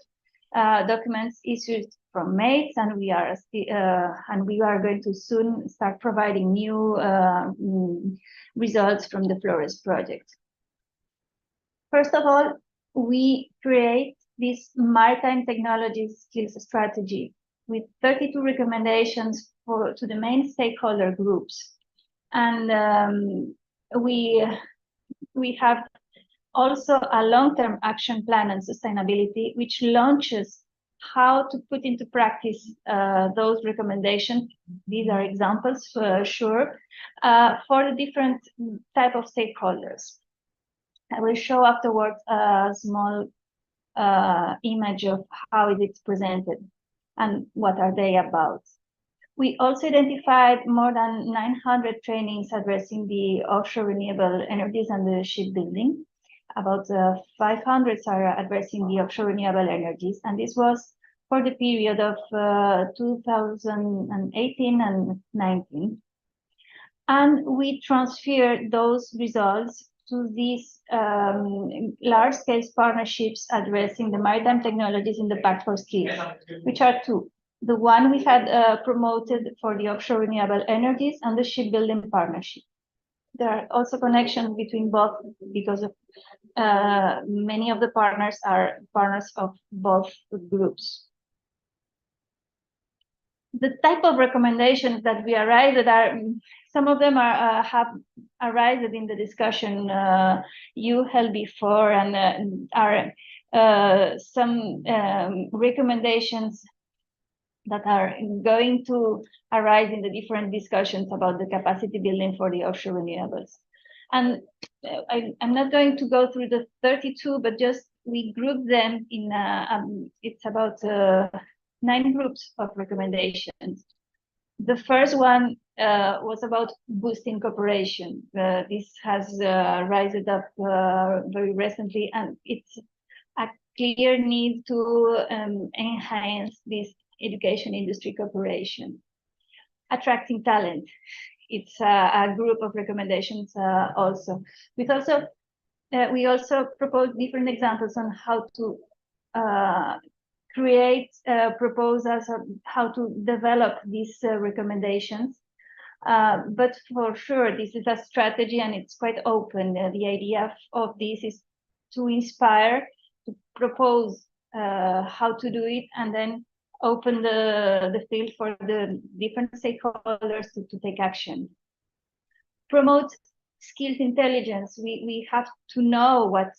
S10: documents issued from MATES, and we are going to soon start providing new results from the Flores project. First of all, we create this maritime technologies skills strategy with 32 recommendations to the main stakeholder groups. And we have also a long-term action plan on sustainability, which launches how to put into practice those recommendations. These are examples, sure, for the different type of stakeholders. I will show afterwards a small image of how it is presented and what are they about. We also identified more than 900 trainings addressing the offshore renewable energies and the shipbuilding. About 500 are addressing the offshore renewable energies, and this was for the period of 2018 and 19. And we transferred those results to these large-scale partnerships addressing the maritime technologies in the Pact for Skills, which are two. The one we had promoted for the offshore renewable energies and the shipbuilding partnership. There are also connections between both because of many of the partners are partners of both groups. The type of recommendations that we arrived at are, some of them have arisen in the discussion you held before, and are some recommendations that are going to arise in the different discussions about the capacity building for the offshore renewables. And I'm not going to go through the 32, but just we grouped them in, it's about 9 groups of recommendations. The first one was about boosting cooperation. This has risen up very recently, and it's a clear need to enhance this education industry cooperation. Attracting talent, it's a group of recommendations also. We also proposed different examples on how to create proposals on how to develop these recommendations. But for sure, this is a strategy and it's quite open. The idea of this is to inspire, to propose how to do it, and then open the field for the different stakeholders to take action. Promote skills intelligence. We have to know what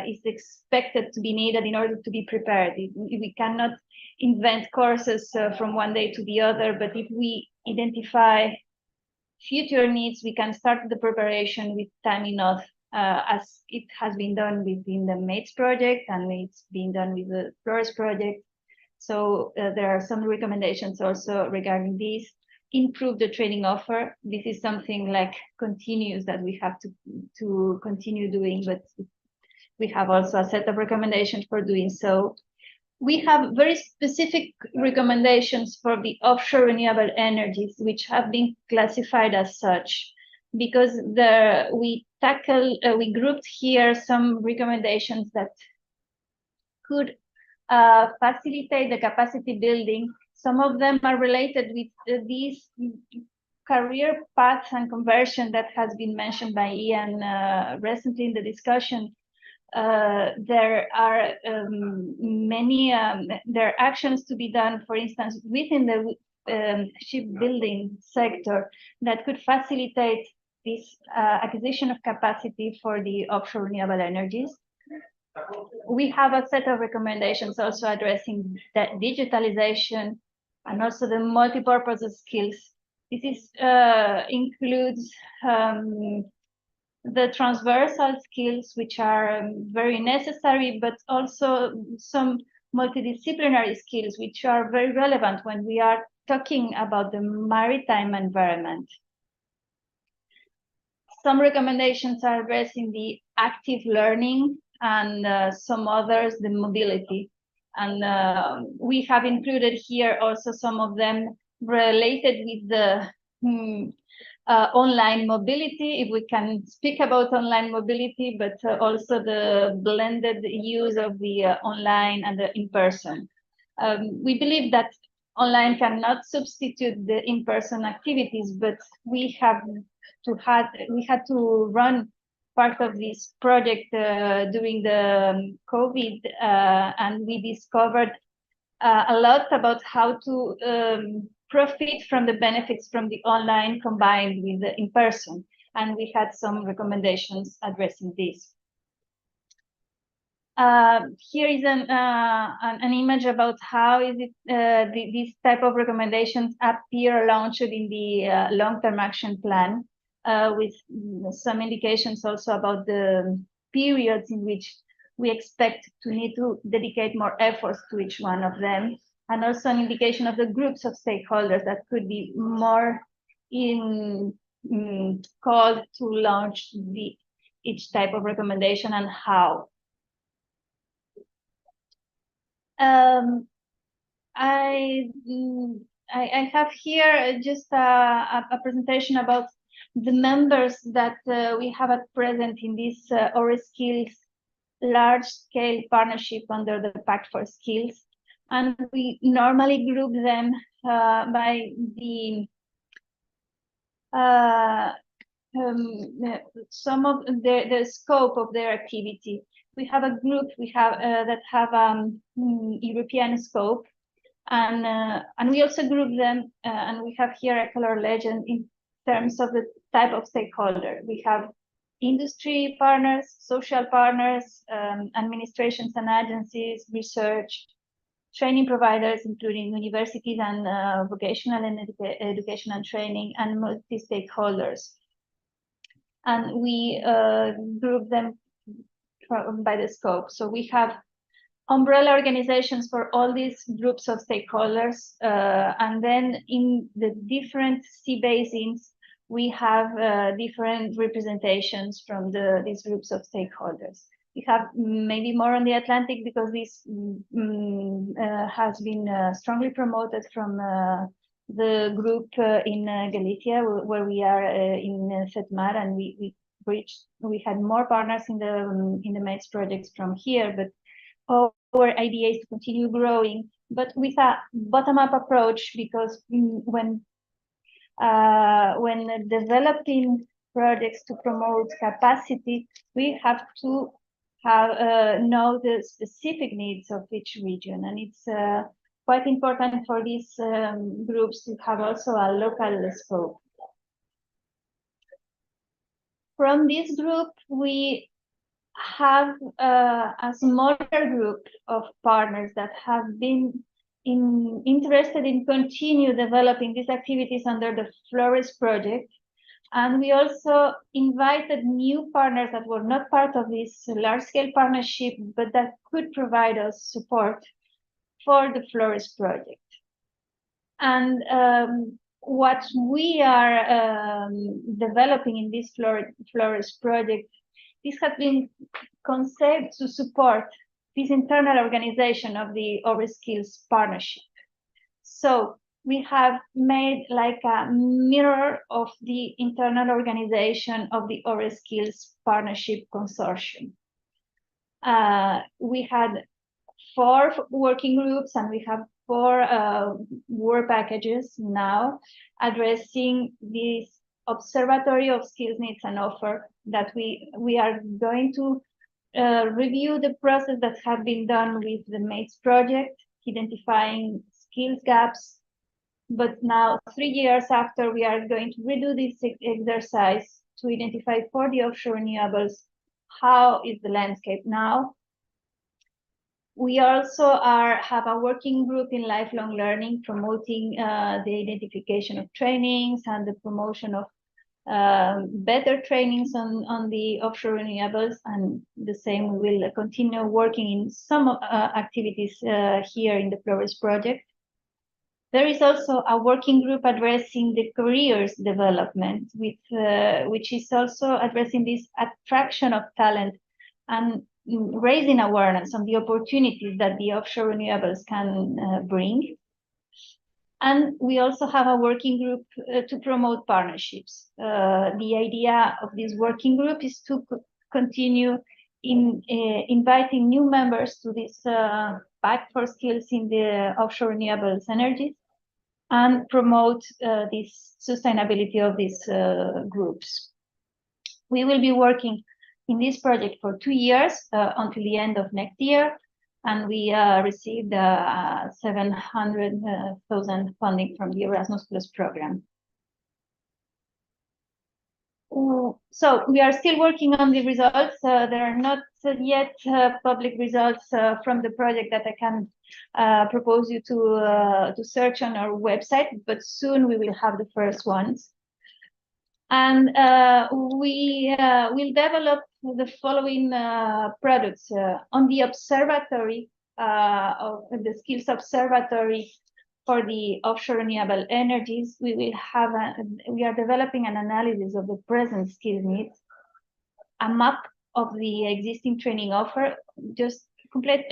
S10: is expected to be needed in order to be prepared. We cannot invent courses from one day to the other, but if we identify future needs, we can start the preparation with time enough, as it has been done within the MATES project, and it's been done with the FLORES project. So there are some recommendations also regarding this. Improve the training offer. This is something like continuous that we have to continue doing, but we have also a set of recommendations for doing so. We have very specific recommendations for the offshore renewable energies, which have been classified as such, because we grouped here some recommendations that could facilitate the capacity building. Some of them are related with these career paths and conversion that has been mentioned by Ian recently in the discussion. There are many there are actions to be done, for instance, within the shipbuilding sector that could facilitate this acquisition of capacity for the offshore renewable energies. We have a set of recommendations also addressing that digitalization and also the multi-purpose skills. This includes the transversal skills, which are very necessary, but also some multidisciplinary skills, which are very relevant when we are talking about the maritime environment. Some recommendations are addressing the active learning, and some others, the mobility. And we have included here also some of them related with the online mobility, if we can speak about online mobility, but also the blended use of the online and the in-person. We believe that online cannot substitute the in-person activities, but we had to run part of this project during the COVID, and we discovered a lot about how to profit from the benefits from the online combined with the in-person, and we had some recommendations addressing this. Here is an image about how is it these type of recommendations appear launched in the long-term action plan, with some indications also about the periods in which we expect to need to dedicate more efforts to each one of them, and also an indication of the groups of stakeholders that could be more called to launch each type of recommendation and how. I have here just a presentation about the members that we have at present in this ORESkills large-scale partnership under the Pact for Skills. And we normally group them by the some of the scope of their activity. We have a group that have European scope, and we also group them, and we have here a color legend in terms of the type of stakeholder. We have industry partners, social partners, administrations and agencies, research, training providers, including universities and vocational and education and training, and multi-stakeholders. And we group them by the scope. So we have umbrella organizations for all these groups of stakeholders. And then in the different sea basins, we have different representations from these groups of stakeholders. We have maybe more on the Atlantic because this has been strongly promoted from the group in Galicia, where we are in FETMAR, and we had more partners in the MAIDS projects from here, but our idea is to continue growing, but with a bottom-up approach, because when developing projects to promote capacity, we have to know the specific needs of each region, and it's quite important for these groups to have also a local scope. From this group, we have a smaller group of partners that have been interested in continue developing these activities under the FLORES project. And we also invited new partners that were not part of this large-scale partnership, but that could provide us support for the FLORES project. And what we are developing in this FLORES project, this has been conceived to support this internal organization of the ORESkills partnership. So we have made like a mirror of the internal organization of the ORESkills partnership consortium. We had 4 working groups, and we have 4 work packages now addressing this observatory of skills needs and offer, that we are going to review the process that have been done with the MAIDS project, identifying skills gaps. But now, 3 years after, we are going to redo this exercise to identify for the offshore renewables, how is the landscape now. We also have a working group in lifelong learning, promoting the identification of trainings and the promotion of better trainings on the offshore renewables, and the same, we will continue working in some activities here in the FLORES project. There is also a working group addressing the careers development, which is also addressing this attraction of talent and raising awareness on the opportunities that the offshore renewables can bring. And we also have a working group to promote partnerships. The idea of this working group is to continue inviting new members to this Pact for Skills in the offshore renewables energies, and promote this sustainability of these groups. We will be working in this project for 2 years until the end of next year, and we received 700,000 funding from the Erasmus Plus program. So we are still working on the results. There are not yet public results from the project that I can propose you to search on our website, but soon we will have the first ones. And we will develop the following products. On the observatory, of the skills observatory for the offshore renewable energies, we will have we are developing an analysis of the present skill needs, a map of the existing training offer. Just complete.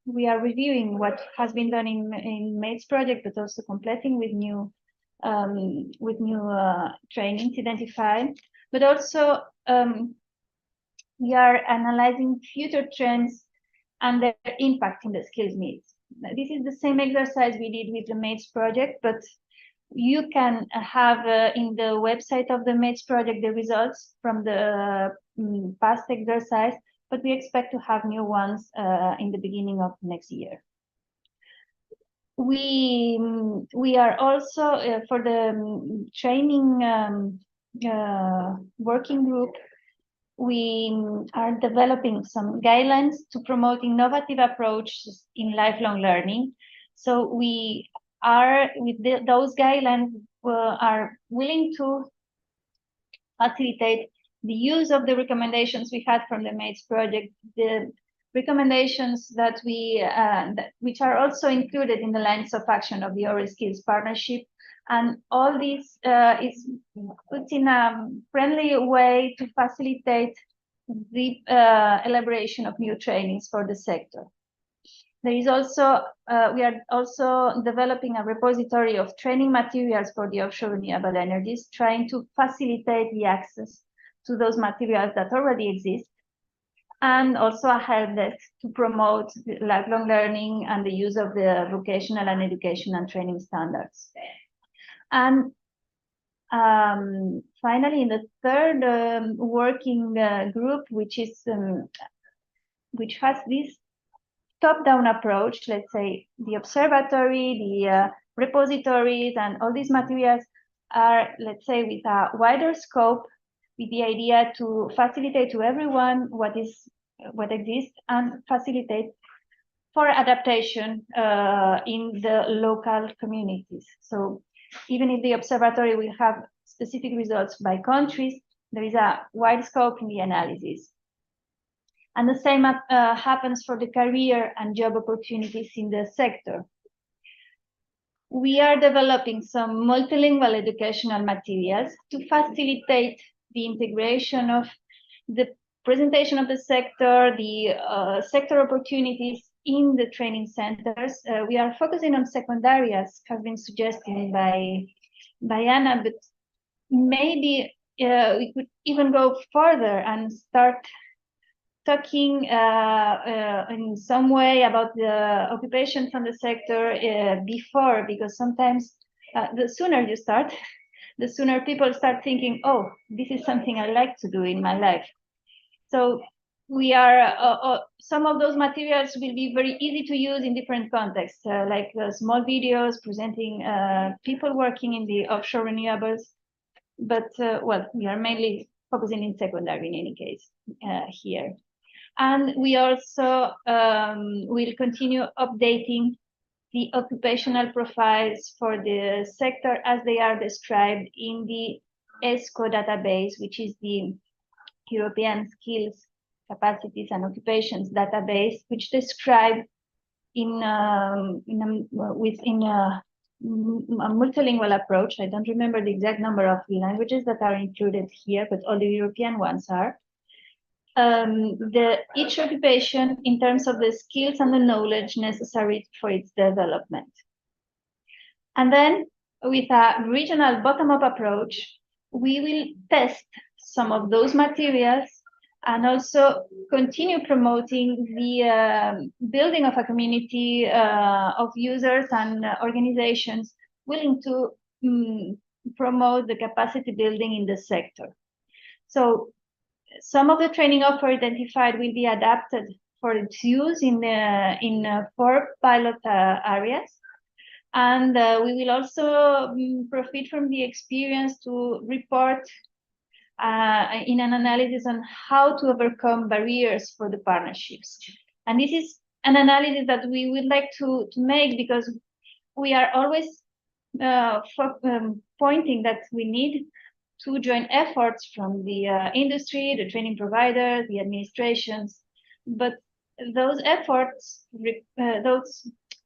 S10: We are reviewing what has been done in MATES project, but also completing with new trainings identified. But also we are analyzing future trends and their impact in the skills needs. This is the same exercise we did with the MATES project, but you can have in the website of the MATES project the results from the past exercise, but we expect to have new ones in the beginning of next year. We are also for the training working group, we are developing some guidelines to promote innovative approaches in lifelong learning. So we are, with those guidelines, are willing to facilitate the use of the recommendations we had from the MATES project, the recommendations that which are also included in the lines of action of the Oral Skills Partnership. And all this is put in a friendly way to facilitate the elaboration of new trainings for the sector. There is also, we are also developing a repository of training materials for the offshore renewable energies, trying to facilitate the access to those materials that already exist, and also a help desk to promote lifelong learning and the use of the vocational and education and training standards. And finally, in the third working group, which has this top-down approach, let's say the observatory, the repositories, and all these materials are, let's say, with a wider scope, with the idea to facilitate to everyone what exists and facilitate for adaptation in the local communities. So even if the observatory will have specific results by countries, there is a wide scope in the analysis. And the same happens for the career and job opportunities in the sector. We are developing some multilingual educational materials to facilitate the integration of the presentation of the sector, the sector opportunities in the training centers. We are focusing on secondary, as has been suggested by Anna, but maybe we could even go further and start talking in some way about the occupations on the sector before, because sometimes the sooner you start, the sooner people start thinking, oh, this is something I like to do in my life. So we are, some of those materials will be very easy to use in different contexts, like small videos presenting people working in the offshore renewables. But well, we are mainly focusing in secondary in any case here. And we also will continue updating the occupational profiles for the sector as they are described in the ESCO database, which is the European Skills, Capacities and Occupations database, which describe within a multilingual approach. I don't remember the exact number of languages that are included here, but all the European ones are. Each occupation in terms of the skills and the knowledge necessary for its development. And then with a regional bottom-up approach, we will test some of those materials and also continue promoting the building of a community of users and organizations willing to promote the capacity building in the sector. So some of the training offer identified will be adapted for its use in 4 pilot areas. And we will also profit from the experience to report in an analysis on how to overcome barriers for the partnerships. And this is an analysis that we would like to make, because we are always pointing that we need two joint efforts from the industry, the training provider, the administrations, but those efforts,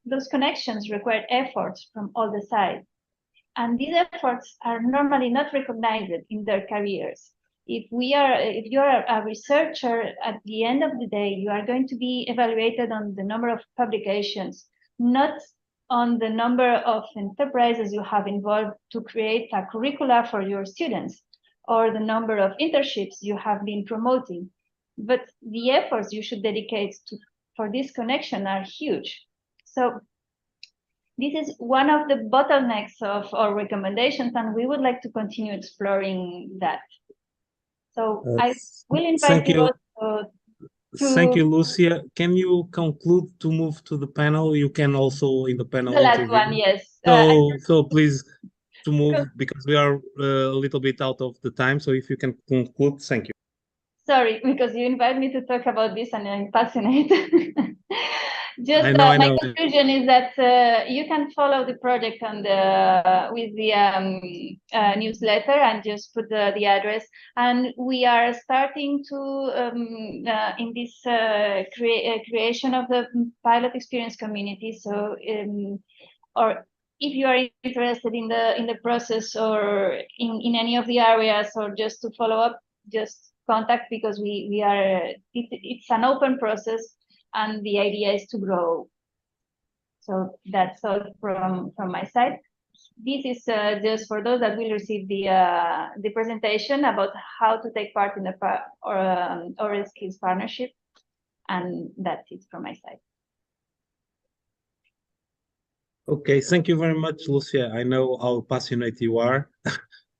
S10: those connections require efforts from all the sides. And these efforts are normally not recognized in their careers. If you are a researcher, at the end of the day, you are going to be evaluated on the number of publications, not on the number of enterprises you have involved to create a curricula for your students, or the number of internships you have been promoting. But the efforts you should dedicate for this connection are huge. So this is one of the bottlenecks of our recommendations, and we would like to continue exploring that. So I will invite you also to...
S8: Thank you, Lucia. Can you conclude to move to the panel? You can also in the panel
S10: the last
S8: interview.
S10: one, yes.
S8: So please to move, because we are a little bit out of the time. So if you can conclude, thank you.
S10: Sorry, because you invite me to talk about this and I'm passionate. Just my conclusion is that you can follow the project on with the newsletter and just put the address. And we are starting to in this creation of the pilot experience community. So, or if you are interested in the process or in any of the areas, or just to follow up, just contact, because we are it's an open process and the idea is to grow. So that's all from my side. This is just for those that will receive the presentation about how to take part in the oral skills partnership, and that's it from my side.
S8: Okay, thank you very much, Lucia. I know how passionate you are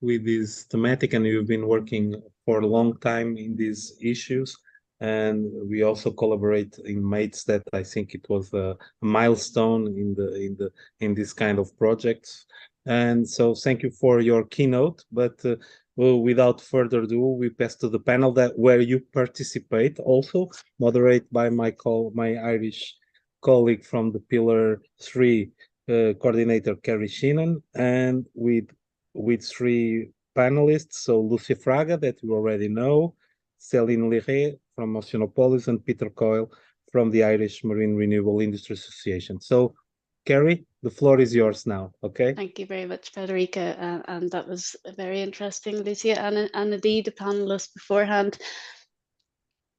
S8: with this thematic, and you've been working for a long time in these issues. And we also collaborate in MATES. That I think it was a milestone in this kind of projects. And so thank you for your keynote. But well, without further ado, we pass to the panel where you participate, also moderated by my Irish colleague from the Pillar 3 coordinator, Kerry Sheenan, and with three panelists. So Lucia Fraga, that you already know, Céline Liré from Oceanopolis, and Peter Coyle from the Irish Marine Renewable Industry Association. So, Kerry, the floor is yours now, okay?
S6: Thank you very much, Federica, and that was very interesting, Lucia, and indeed the panelists beforehand.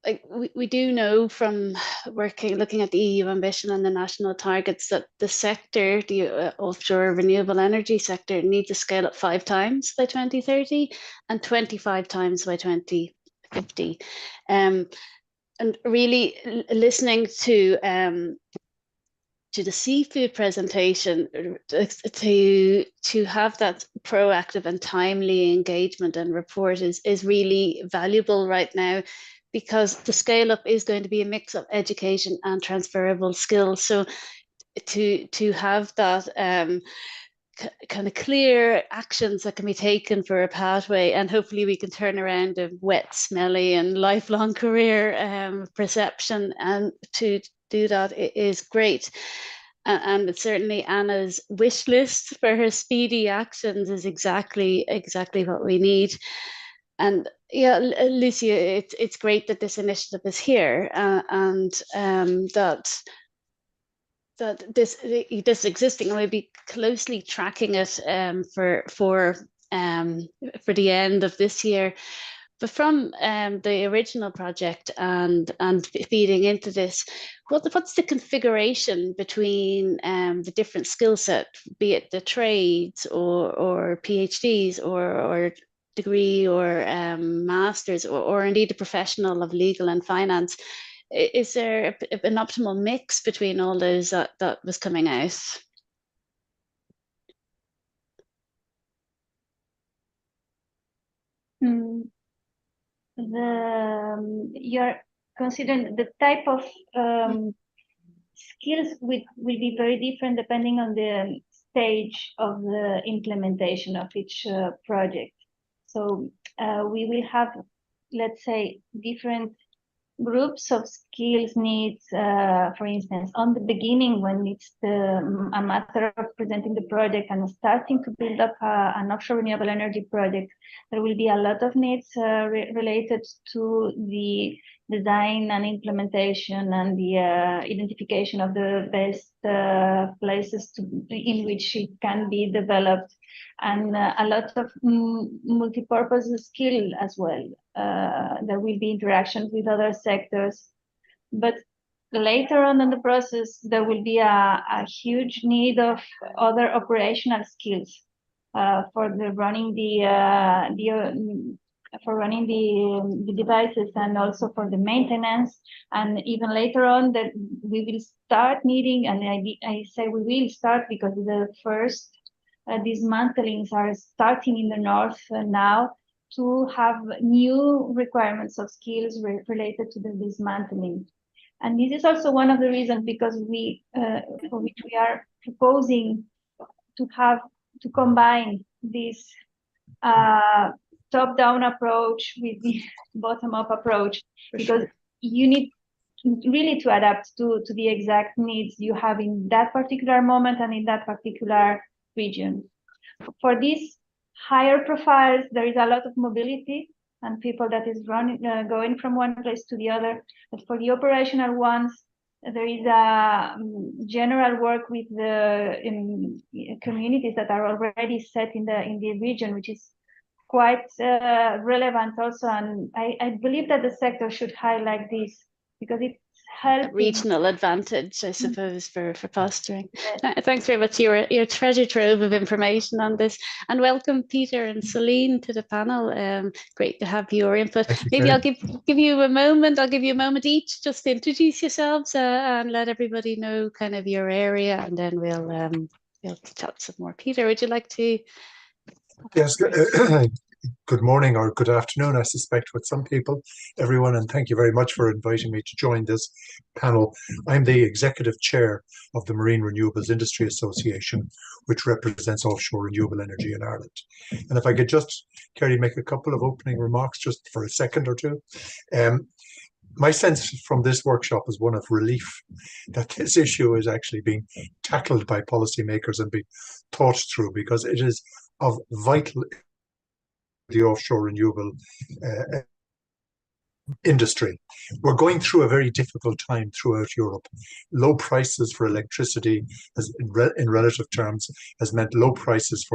S6: Like we do know from looking at the EU ambition and the national targets that the sector, the offshore renewable energy sector, needs to scale up 5 times by 2030 and 25 times by 2050. And really listening to the seafood presentation, to have that proactive and timely engagement and report is really valuable right now, because the scale up is going to be a mix of education and transferable skills. So to have that kind of clear actions that can be taken for a pathway, and hopefully we can turn around a wet, smelly and lifelong career perception, and to do that is great. And certainly Anna's wish list for her speedy actions is exactly what we need. And yeah, Lucia, it's great that this initiative is here, and that this existing, and we'll be closely tracking it for the end of this year. But from the original project and feeding into this, what's the configuration between the different skill set, be it the trades or PhDs or degree or masters, or indeed a professional of legal and finance? Is there an optimal mix between all those that was coming out?
S10: You're considering the type of skills will be very different depending on the stage of the implementation of each project. So we will have, let's say, different groups of skills needs, for instance, on the beginning when it's a matter of presenting the project and starting to build up an offshore renewable energy project, there will be a lot of needs related to the design and implementation and the identification of the best places in which it can be developed, and a lot of multi-purpose skill as well. There will be interactions with other sectors, but later on in the process, there will be a huge need of other operational skills for running the devices, and also for the maintenance. And even later on, that we will start needing, and I say we will start because the first dismantlings are starting in the north now, to have new requirements of skills related to the dismantling. And this is also one of the reasons because for which we are proposing to combine this top-down approach with the bottom-up approach, because you need really to adapt to the exact needs you have in that particular moment and in that particular region. For these higher profiles, there is a lot of mobility and people that is going from one place to the other. But for the operational ones, there is a general work with the communities that are already set in the region, which is quite relevant also. And I believe that the sector should highlight this because it helps.
S6: Regional advantage, I suppose, for fostering. Thanks very much. Your treasure trove of information on this, and welcome Peter and Celine to the panel. Great to have your input. Maybe I'll give you a moment. I'll give you a moment each just to introduce yourselves and let everybody know kind of your area, and then we'll chat some more. Peter, would you like to?
S11: Yes. Good morning or good afternoon, I suspect, with some people, everyone, and thank you very much for inviting me to join this panel. I'm the executive chair of the Marine Renewables Industry Association, which represents offshore renewable energy in Ireland. And if I could just, Kerry, make a couple of opening remarks just for a second or two. My sense from this workshop is one of relief that this issue is actually being tackled by policymakers and being thought through, because it is of vital the offshore renewable industry. We're going through a very difficult time throughout Europe. Low prices for electricity in relative terms has meant low prices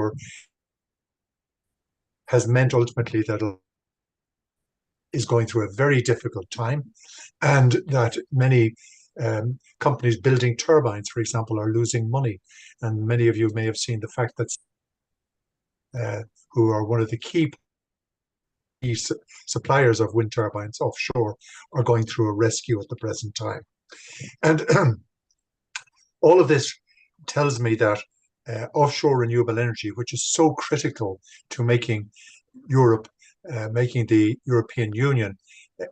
S11: has meant ultimately that is going through a very difficult time, and that many companies building turbines, for example, are losing money. And many of you may have seen the fact that who are one of the key suppliers of wind turbines offshore are going through a rescue at the present time. And all of this tells me that offshore renewable energy, which is so critical to making Europe, making the European Union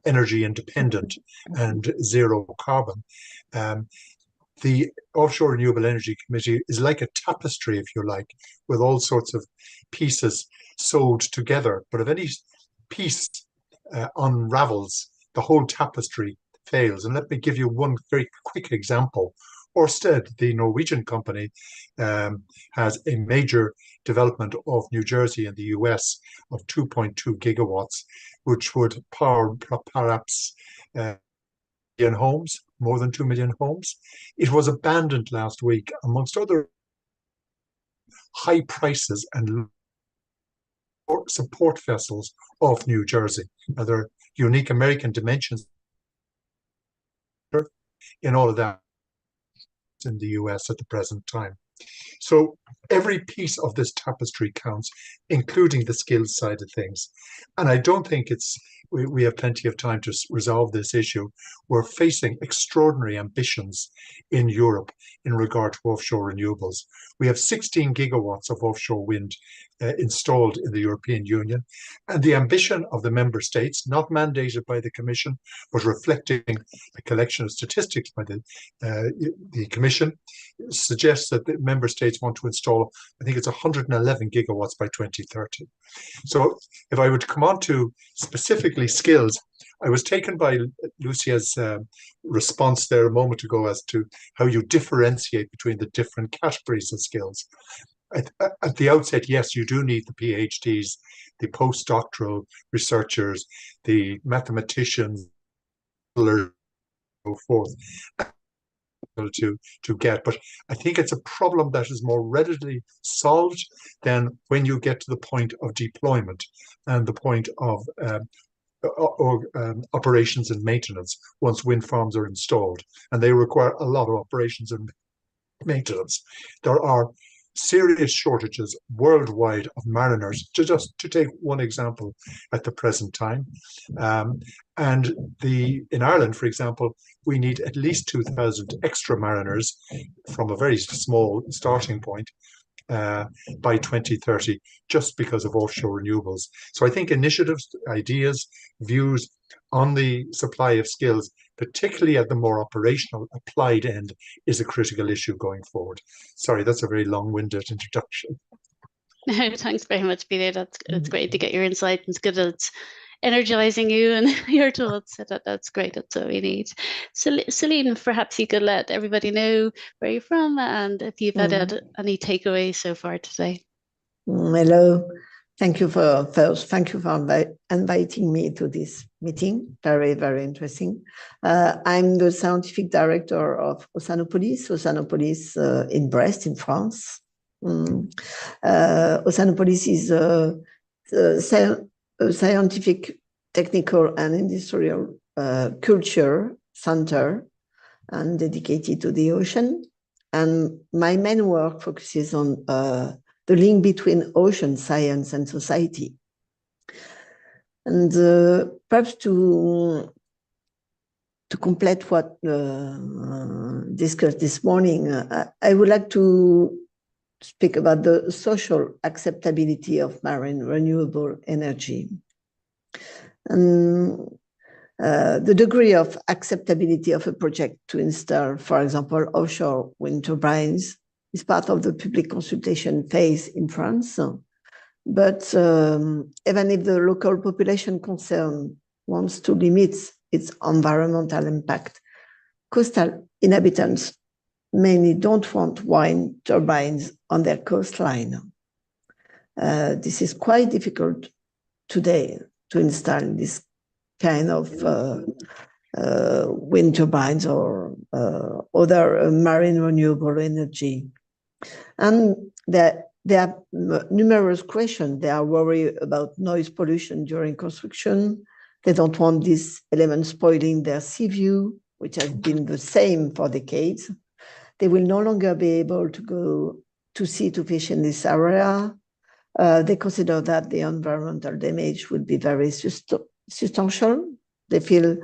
S11: energy independent and zero carbon, the Offshore Renewable Energy Committee is like a tapestry, if you like, with all sorts of pieces sewed together. But if any piece unravels, the whole tapestry fails. And let me give you one very quick example. Ørsted, the Norwegian company, has a major development of New Jersey in the US of 2.2 gigawatts, which would power perhaps million homes, more than 2 million homes. It was abandoned last week, amongst other high prices and support vessels off New Jersey. Now, there are unique American dimensions in all of that in the US at the present time. So every piece of this tapestry counts, including the skills side of things. And I don't think we have plenty of time to resolve this issue. We're facing extraordinary ambitions in Europe in regard to offshore renewables. We have 16 gigawatts of offshore wind installed in the European Union. And the ambition of the member states, not mandated by the Commission, but reflecting a collection of statistics by the Commission, suggests that the member states want to install, I think it's 111 gigawatts by 2030. So if I were to come on to specifically skills, I was taken by Lucia's response there a moment ago as to how you differentiate between the different categories of skills. At the outset, yes, you do need the PhDs, the postdoctoral researchers, the mathematicians, so forth, to get. But I think it's a problem that is more readily solved than when you get to the point of deployment and the point of operations and maintenance once wind farms are installed, and they require a lot of operations and maintenance. There are serious shortages worldwide of mariners, just to take one example at the present time. And in Ireland, for example, we need at least 2,000 extra mariners from a very small starting point by 2030, just because of offshore renewables. So I think initiatives, ideas, views on the supply of skills, particularly at the more operational applied end, is a critical issue going forward. Sorry, that's a very long-winded introduction.
S6: No, thanks very much, Peter. It's great to get your insight. It's good that it's energizing you and your thoughts. That's great. That's what we need. So, Celine, perhaps you could let everybody know where you're from and if you've had any takeaways so far today.
S12: Hello. Thank you for inviting me to this meeting. Very, very interesting. I'm the scientific director of Oceanopolis. Oceanopolis in Brest, in France. Oceanopolis is a scientific, technical, and industrial culture center and dedicated to the ocean. And my main work focuses on the link between ocean science and society. And perhaps to complete what discussed this morning, I would like to speak about the social acceptability of marine renewable energy. And the degree of acceptability of a project to install, for example, offshore wind turbines is part of the public consultation phase in France. But even if the local population concerned wants to limit its environmental impact, coastal inhabitants mainly don't want wind turbines on their coastline. This is quite difficult today to install this kind of wind turbines or other marine renewable energy. And there are numerous questions. They are worried about noise pollution during construction. They don't want these elements spoiling their sea view, which has been the same for decades. They will no longer be able to go to sea to fish in this area. They consider that the environmental damage would be very substantial. They feel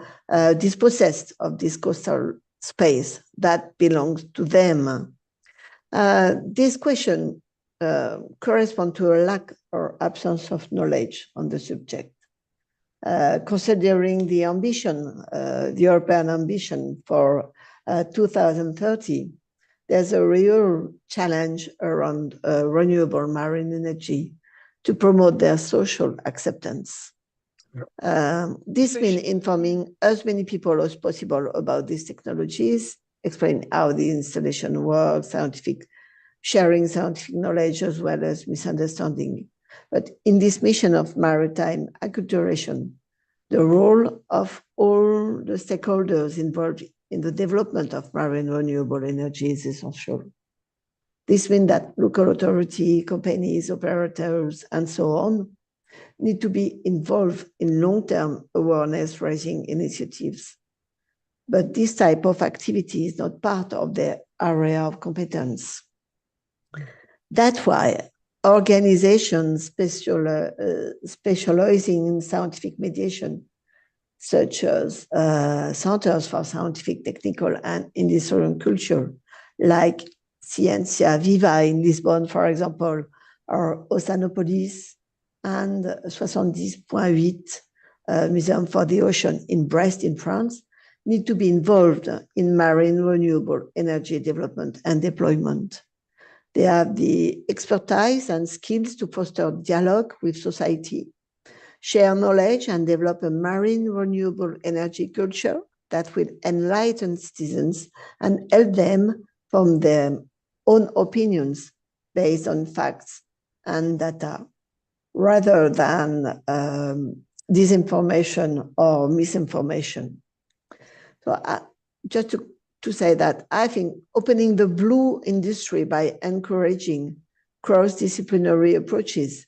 S12: dispossessed of this coastal space that belongs to them. This question corresponds to a lack or absence of knowledge on the subject. Considering the ambition, the European ambition for 2030, there's a real challenge around renewable marine energy to promote their social acceptance. This means informing as many people as possible about these technologies, explain how the installation works, sharing scientific knowledge as well as misunderstanding. But in this mission of maritime acculturation, the role of all the stakeholders involved in the development of marine renewable energy is essential. This means that local authority, companies, operators, and so on need to be involved in long-term awareness-raising initiatives. But this type of activity is not part of their area of competence. That's why organizations specializing in scientific mediation, such as Centers for Scientific, Technical, and Industrial Culture, like Ciencia Viva in Lisbon, for example, or Oceanopolis, and 70.8 Museum for the Ocean in Brest in France need to be involved in marine renewable energy development and deployment. They have the expertise and skills to foster dialogue with society, share knowledge, and develop a marine renewable energy culture that will enlighten citizens and help them form their own opinions based on facts and data, rather than disinformation or misinformation. So just to say that I think opening the blue industry by encouraging cross-disciplinary approaches,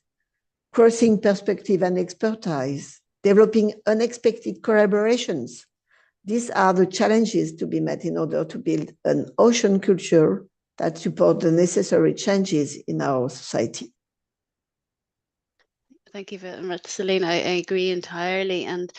S12: crossing perspective and expertise, developing unexpected collaborations, these are the challenges to be met in order to build an ocean culture that supports the necessary changes in our society.
S6: Thank you very much, Celine. I agree entirely. And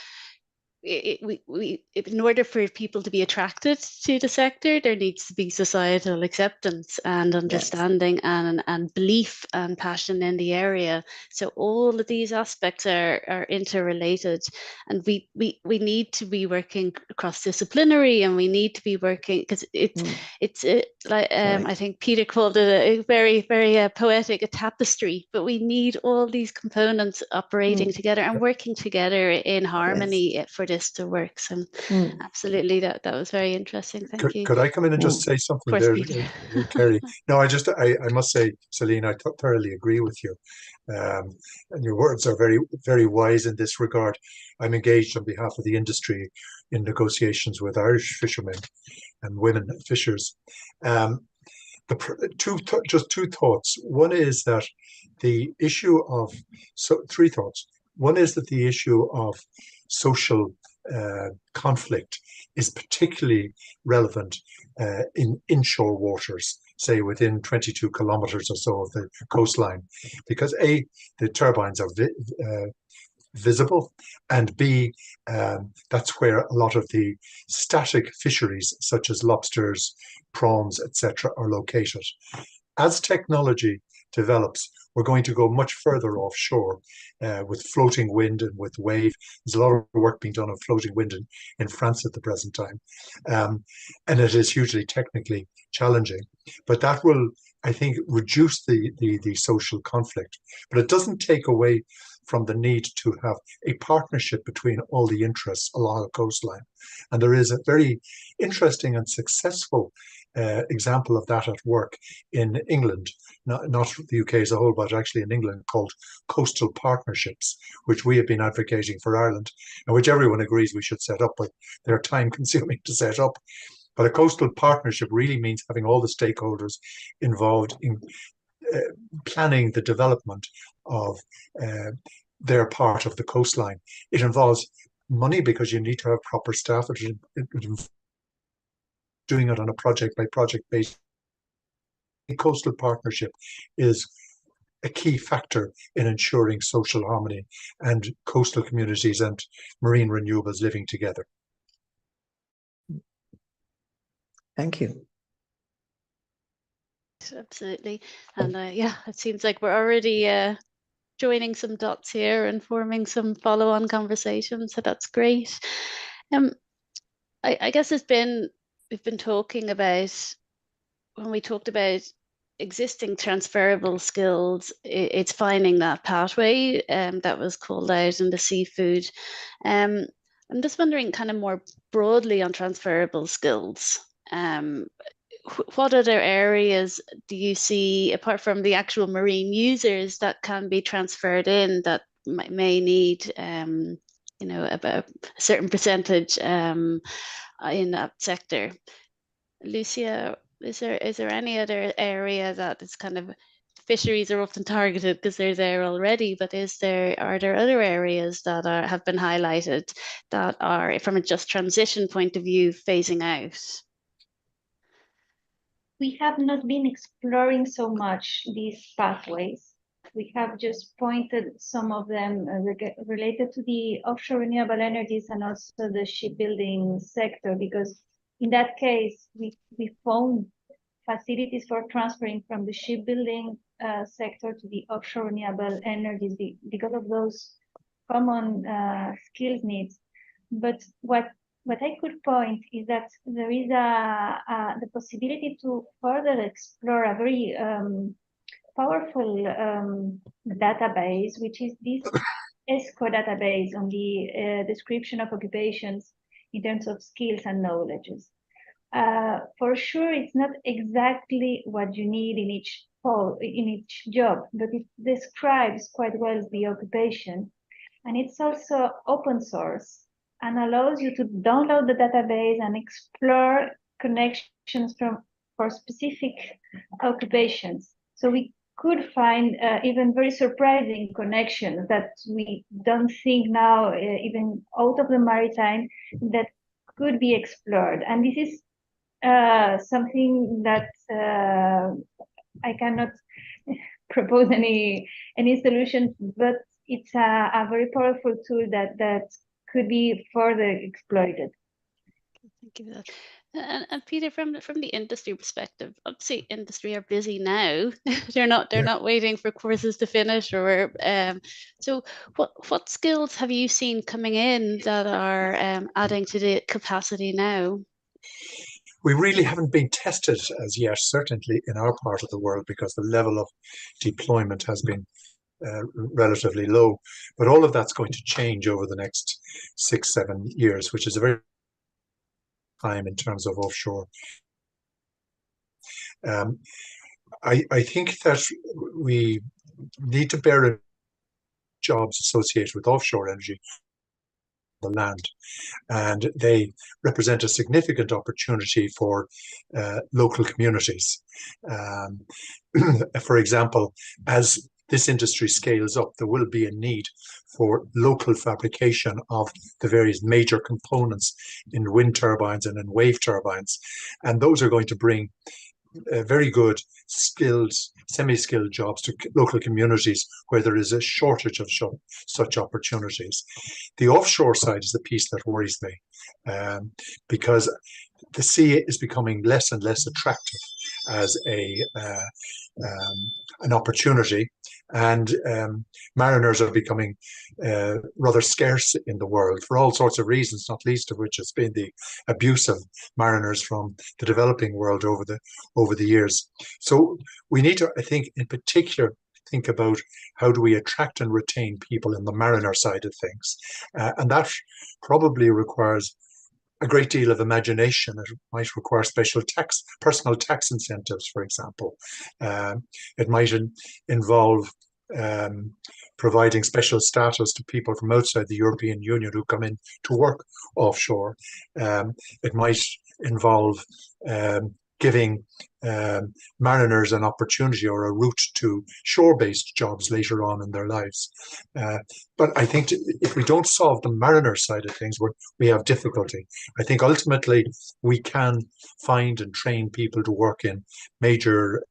S6: in order for people to be attracted to the sector, there needs to be societal acceptance and understanding, yes, and belief and passion in the area. So all of these aspects are interrelated, and we need to be working cross-disciplinary, and we need to be working because it's like I think Peter called it a very, very poetic, a tapestry. But we need all these components operating together and working together in harmony, yes, for this to work. So absolutely, that was very interesting. Thank you.
S11: Could I come in and just say something there, Kerry? No, I must say, Celine, I thoroughly agree with you. And your words are very, very wise in this regard. I'm engaged on behalf of the industry in negotiations with Irish fishermen and women fishers. Just two thoughts. One is that the issue of, three thoughts. One is that the issue of social conflict is particularly relevant in inshore waters, say within 22 kilometers or so of the coastline, because A, the turbines are visible, and B, that's where a lot of the static fisheries such as lobsters, prawns, etc. are located. As technology develops, we're going to go much further offshore with floating wind and with wave. There's a lot of work being done on floating wind in France at the present time. And it is hugely technically challenging. But that will, I think, reduce the social conflict. But it doesn't take away from the need to have a partnership between all the interests along a coastline. And there is a very interesting and successful example of that at work in England, not the UK as a whole, but actually in England, called coastal partnerships, which we have been advocating for Ireland, and which everyone agrees we should set up, but they're time-consuming to set up. But a coastal partnership really means having all the stakeholders involved in planning the development of their part of the coastline. It involves money because you need to have proper staff. Doing it on a project-by-project basis. A coastal partnership is a key factor in ensuring social harmony and coastal communities and marine renewables living together.
S12: Thank you.
S6: Absolutely. And yeah, it seems like we're already joining some dots here and forming some follow-on conversations. So that's great. I guess we've been talking about, when we talked about existing transferable skills, it's finding that pathway that was called out in the seafood. I'm just wondering kind of more broadly on transferable skills. What other areas do you see, apart from the actual marine users, that can be transferred in that may need, about a certain percentage in that sector? Lucia, is there any other area that is kind of, fisheries are often targeted because they're there already, but are there other areas that have been highlighted that are, from a just transition point of view, phasing out?
S10: We have not been exploring so much these pathways. We have just pointed some of them related to the offshore renewable energies and also the shipbuilding sector, because in that case, we found facilities for transferring from the shipbuilding sector to the offshore renewable energies because of those common skills needs. But what I could point is that there is the possibility to further explore a very powerful database, which is this ESCO database on the description of occupations in terms of skills and knowledges. For sure, it's not exactly what you need in each job, but it describes quite well the occupation. And it's also open source and allows you to download the database and explore connections for specific occupations. So we could find even very surprising connections that we don't think now, even out of the maritime, that could be explored. And this is something that I cannot propose any solution, but it's a very powerful tool that could be further exploited.
S6: Thank you for that. And Peter, from the industry perspective, obviously industry are busy now. they're not waiting for courses to finish, or so what skills have you seen coming in that are adding to the capacity now?
S11: We really haven't been tested as yet, certainly in our part of the world, because the level of deployment has been relatively low. But all of that's going to change over the next 6-7 years, which is a very time in terms of offshore. I think that we need to bear in jobs associated with offshore energy the land, and they represent a significant opportunity for local communities. For example, as this industry scales up, there will be a need for local fabrication of the various major components in wind turbines and in wave turbines, and those are going to bring very good skilled, semi-skilled jobs to local communities where there is a shortage of such opportunities. The offshore side is the piece that worries me, because the sea is becoming less and less attractive as an opportunity, and mariners are becoming rather scarce in the world for all sorts of reasons, not least of which has been the abuse of mariners from the developing world over the years. So we need to, I think, in particular, think about how do we attract and retain people in the mariner side of things, and that probably requires a great deal of imagination. It might require special personal tax incentives, for example. It might involve providing special status to people from outside the European Union who come in to work offshore. It might involve giving mariners an opportunity or a route to shore-based jobs later on in their lives. But I think if we don't solve the mariner side of things, we have difficulty. I think ultimately we can find and train people to work in major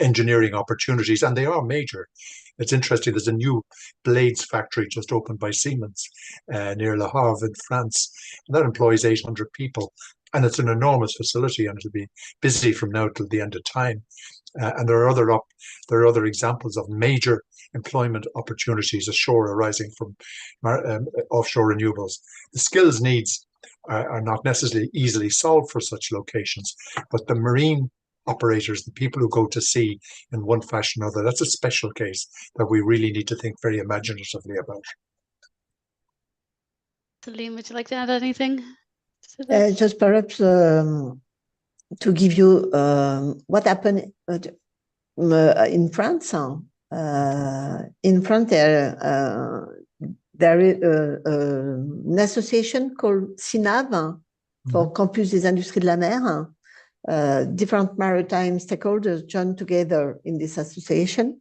S11: engineering opportunities, and they are major. It's interesting, there's a new blades factory just opened by Siemens near Le Havre in France, and that employs 800 people. And it's an enormous facility, and it'll be busy from now till the end of time. And there are other examples of major employment opportunities ashore arising from offshore renewables. The skills needs are not necessarily easily solved for such locations, but the marine operators, the people who go to sea in one fashion or another, that's a special case that we really need to think very imaginatively about.
S6: Celine, would you like to add anything?
S12: Just perhaps to give you what happened in France. In France, there is an association called CINAV for Campus des Industries de la Mer. Different maritime stakeholders joined together in this association.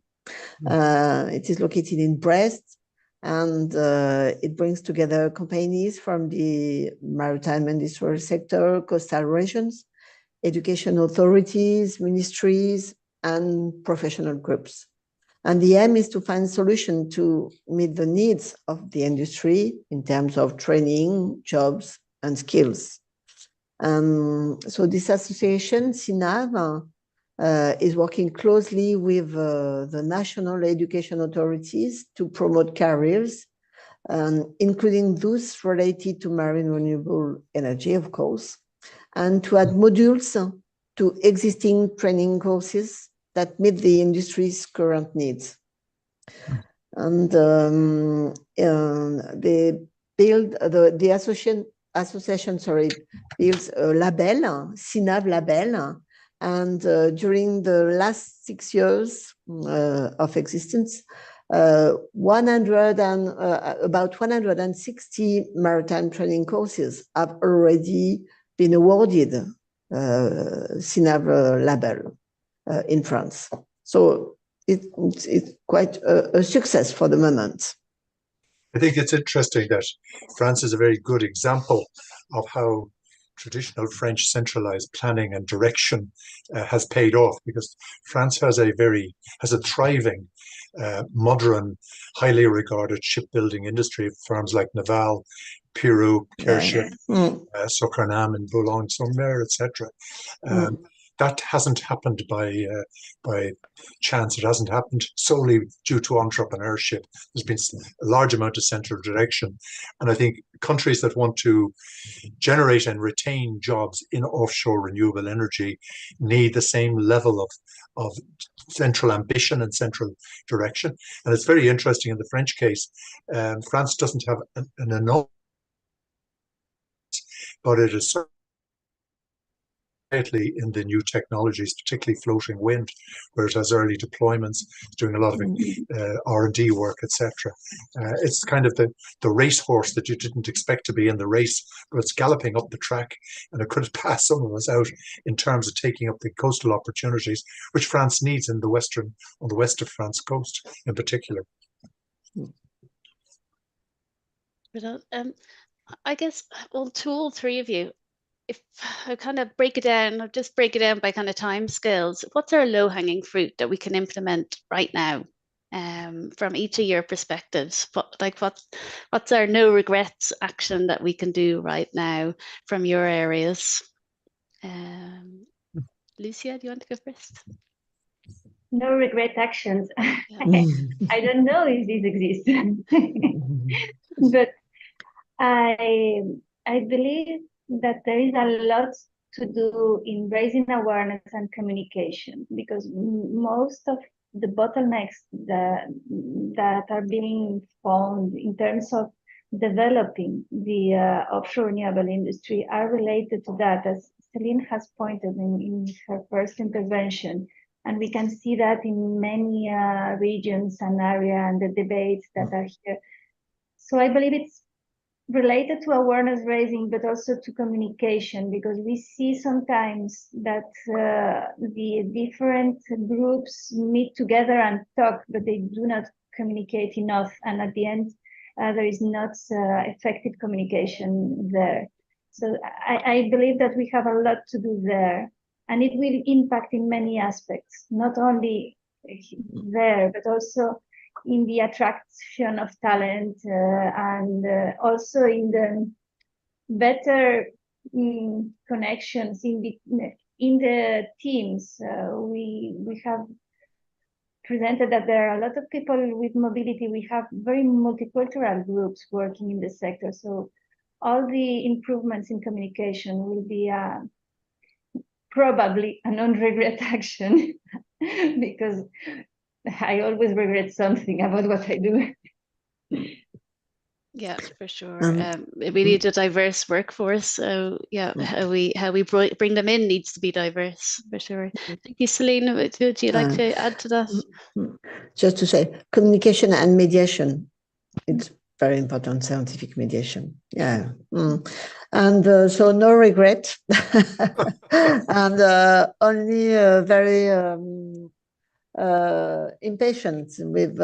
S12: It is located in Brest, and it brings together companies from the maritime industrial sector, coastal regions, education authorities, ministries, and professional groups. And the aim is to find solutions to meet the needs of the industry in terms of training, jobs, and skills. So this association, CINAV, is working closely with the national education authorities to promote careers, including those related to marine renewable energy, of course, and to add modules to existing training courses that meet the industry's current needs. And they build the association builds a label, CNAV label, and during the last 6 years of existence, about 160 maritime training courses have already been awarded CNAV label in France. So it's quite a success for the moment.
S11: I think it's interesting that France is a very good example of how traditional French centralized planning and direction has paid off, because France has a thriving, modern, highly regarded shipbuilding industry. Firms like Naval, Pirou, Kership, Socranam in Boulogne-sur-Mer, etc. That hasn't happened by chance. It hasn't happened solely due to entrepreneurship. There's been a large amount of central direction. And I think countries that want to generate and retain jobs in offshore renewable energy need the same level of central ambition and central direction. And it's very interesting in the French case, France doesn't have an enough, but it is in the new technologies, particularly floating wind, where it has early deployments, it's doing a lot of R&D work, etc. It's kind of the racehorse that you didn't expect to be in the race, but it's galloping up the track, and it could pass some of us out in terms of taking up the coastal opportunities, which France needs on the west of France coast in particular.
S6: But I guess, well, to all three of you, if I kind of break it down by kind of time scales, what's our low-hanging fruit that we can implement right now, from each of your perspectives? What's our no regrets action that we can do right now from your areas? Lucia, do you want to go first?
S10: No regret actions. I don't know if this exists, but I believe that there is a lot to do in raising awareness and communication, because most of the bottlenecks that are being found in terms of developing the offshore renewable industry are related to that, as Celine has pointed in her first intervention. And we can see that in many regions and areas and the debates that are here. So I believe it's related to awareness raising, but also to communication, because we see sometimes that the different groups meet together and talk, but they do not communicate enough. And at the end, there is not effective communication there. So I believe that we have a lot to do there, and it will impact in many aspects, not only there, but also in the attraction of talent, and also in the better connections in the teams. We have presented that there are a lot of people with mobility. We have very multicultural groups working in the sector. So all the improvements in communication will be probably a non-regret action, because I always regret something about what I do.
S6: Yeah, for sure. We need a diverse workforce. So yeah, how we bring them in needs to be diverse, for sure. Thank you, Celine. Would you like to add to that?
S12: Just to say, communication and mediation, it's very important, scientific mediation. Yeah. And so no regret, and only very impatient with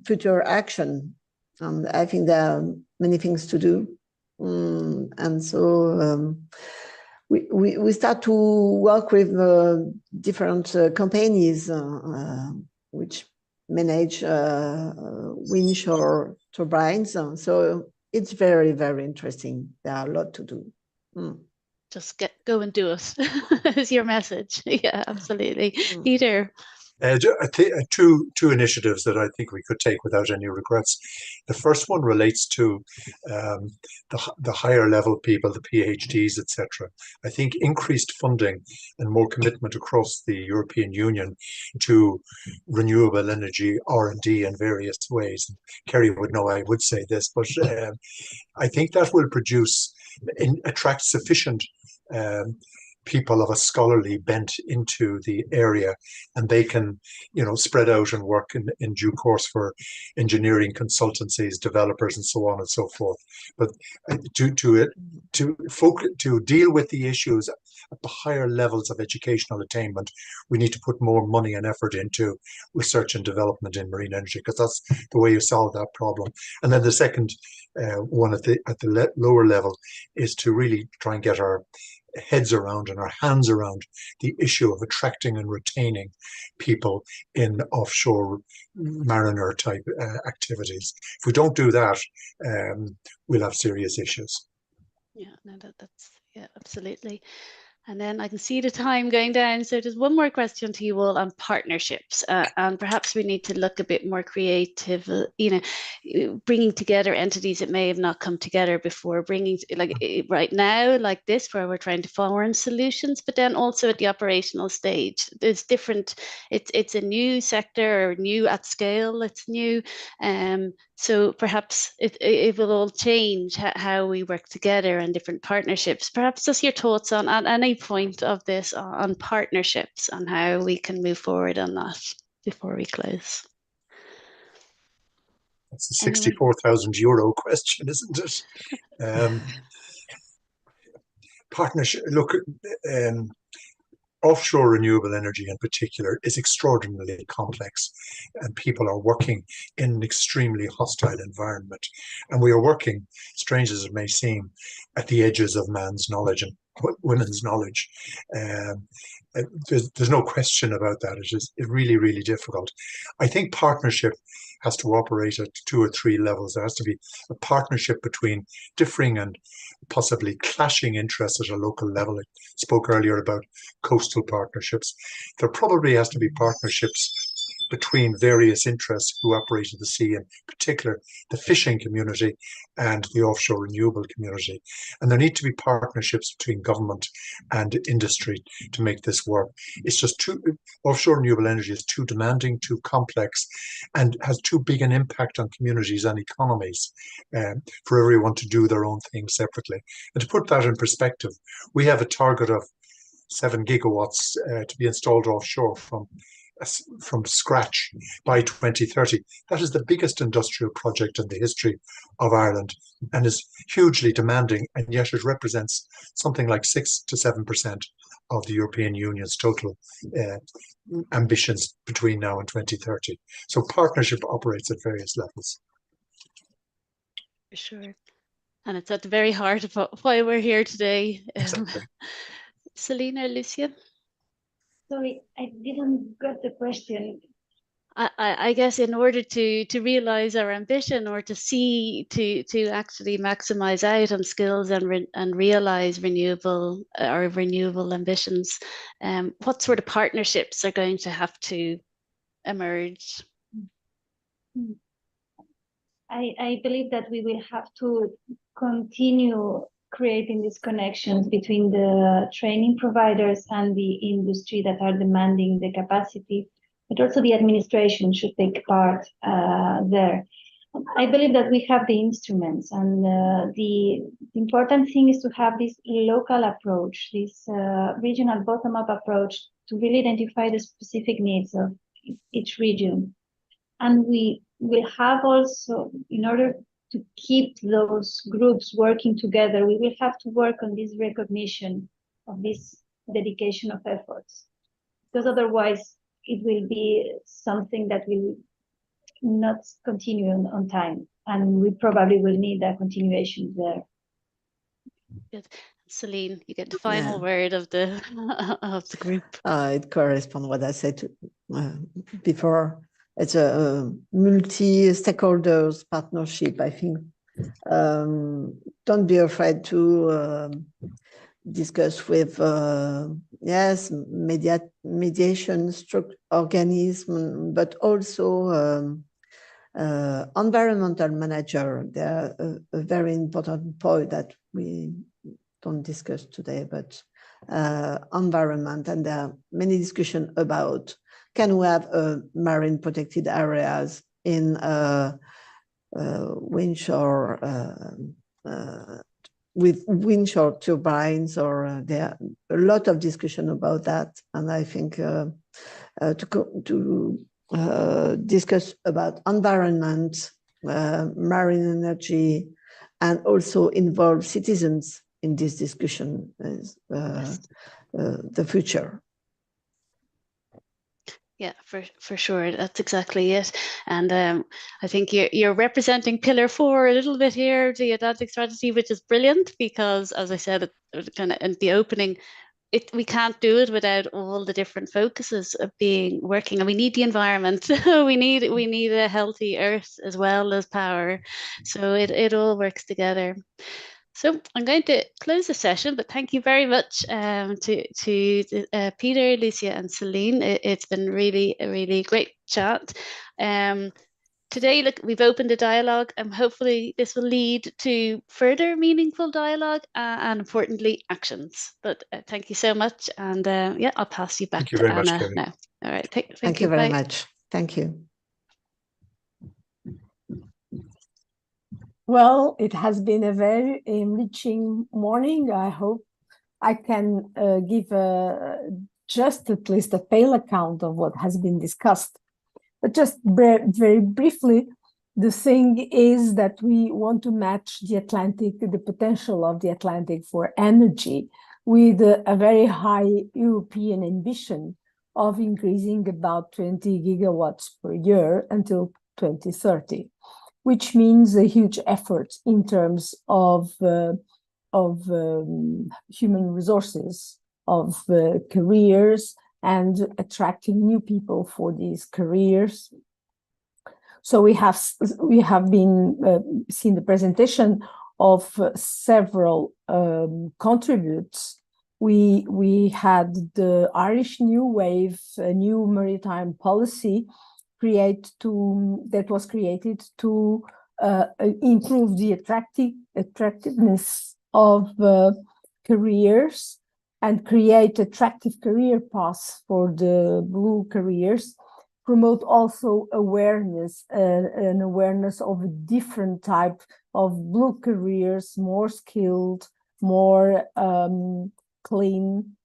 S12: future action. I think there are many things to do, and so we start to work with different companies which manage windshore turbines. So it's very, very interesting. There are a lot to do.
S6: just go and do it is your message. Yeah, absolutely. Peter.
S11: Two initiatives that I think we could take without any regrets. The first one relates to the higher level people, the PhDs, etc. I think increased funding and more commitment across the European Union to renewable energy R&D in various ways. Kerry would know I would say this, but I think that will attract sufficient people of a scholarly bent into the area, and they can, spread out and work in due course for engineering consultancies, developers, and so on and so forth. But to deal with the issues at the higher levels of educational attainment, we need to put more money and effort into research and development in marine energy, because that's the way you solve that problem. And then the second one at the lower level is to really try and get our heads around and our hands around the issue of attracting and retaining people in offshore mariner type activities. If we don't do that, we'll have serious issues.
S6: Yeah, no, that's yeah, absolutely. And then I can see the time going down. So just one more question to you all on partnerships. And perhaps we need to look a bit more creative, bringing together entities that may have not come together before, right now, like this, where we're trying to form solutions, but then also at the operational stage. There's different, it's a new sector, or new at scale, it's new. So perhaps it will all change how we work together and different partnerships. Perhaps just your thoughts on at any point of this on partnerships and how we can move forward on that before we close.
S11: That's a 64,000 euro question, isn't it? Partnership. Look, offshore renewable energy in particular is extraordinarily complex, and people are working in an extremely hostile environment. And we are working, strange as it may seem, at the edges of man's knowledge and women's knowledge. There's no question about that. It's really, really difficult. I think partnership has to operate at 2 or 3 levels. There has to be a partnership between differing and possibly clashing interests at a local level. I spoke earlier about coastal partnerships. There probably has to be partnerships between various interests who operate in the sea, in particular the fishing community and the offshore renewable community. And there need to be partnerships between government and industry to make this work. It's just offshore renewable energy is too demanding, too complex, and has too big an impact on communities and economies for everyone to do their own thing separately. And to put that in perspective, we have a target of 7 gigawatts to be installed offshore from scratch by 2030. That is the biggest industrial project in the history of Ireland and is hugely demanding, and yet it represents something like 6 to 7% of the European Union's total ambitions between now and 2030. So partnership operates at various levels.
S6: For sure. And it's at the very heart of why we're here today.
S11: Exactly.
S6: Selina, Lucia?
S10: Sorry, I didn't get the question.
S6: I guess in order to realize our ambition, or to actually maximize out on skills and realize renewable ambitions, what sort of partnerships are going to have to emerge?
S10: I believe that we will have to continue creating these connections between the training providers and the industry that are demanding the capacity, but also the administration should take part there. I believe that we have the instruments, and the important thing is to have this local approach, this regional bottom-up approach, to really identify the specific needs of each region. And we will have also, in order to keep those groups working together, we will have to work on this recognition of this dedication of efforts, because otherwise it will be something that will not continue on time, and we probably will need a continuation there.
S6: Good. Celine, you get the final word of the group.
S12: It corresponds what I said before. It's a multi-stakeholders partnership, I think. Don't be afraid to discuss with yes, mediation organism, but also environmental manager. They're a very important point that we don't discuss today, but environment, and there are many discussions about can we have marine protected areas in windshore with windshore turbines, or there are a lot of discussion about that. And I think to discuss about environment, marine energy, and also involve citizens in this discussion is the future.
S6: Yeah, for sure. That's exactly it. And I think you're representing Pillar 4 a little bit here, the Atlantic strategy, which is brilliant because, as I said kind of in the opening, we can't do it without all the different focuses of working, and we need the environment. we need a healthy earth as well as power. So it all works together. So I'm going to close the session, but thank you very much to Peter, Lucia, and Celine. It's been really a really great chat. Today, look, we've opened a dialogue, and hopefully this will lead to further meaningful dialogue and importantly, actions. But thank you so much, and yeah, I'll pass you back to Anna now. All right, thank you
S12: very much. Thank you.
S1: Well, it has been a very enriching morning. I hope I can give just at least a pale account of what has been discussed. But just very briefly, the thing is that we want to match the potential of the Atlantic for energy with a very high European ambition of increasing about 20 gigawatts per year until 2030. Which means a huge effort in terms of human resources, of careers, and attracting new people for these careers. So we have been seen the presentation of several contributes. We had the Irish New Wave, a new maritime policy that was created to improve the attractiveness of careers and create attractive career paths for the blue careers, promote also awareness, an awareness of a different type of blue careers, more skilled, more clean,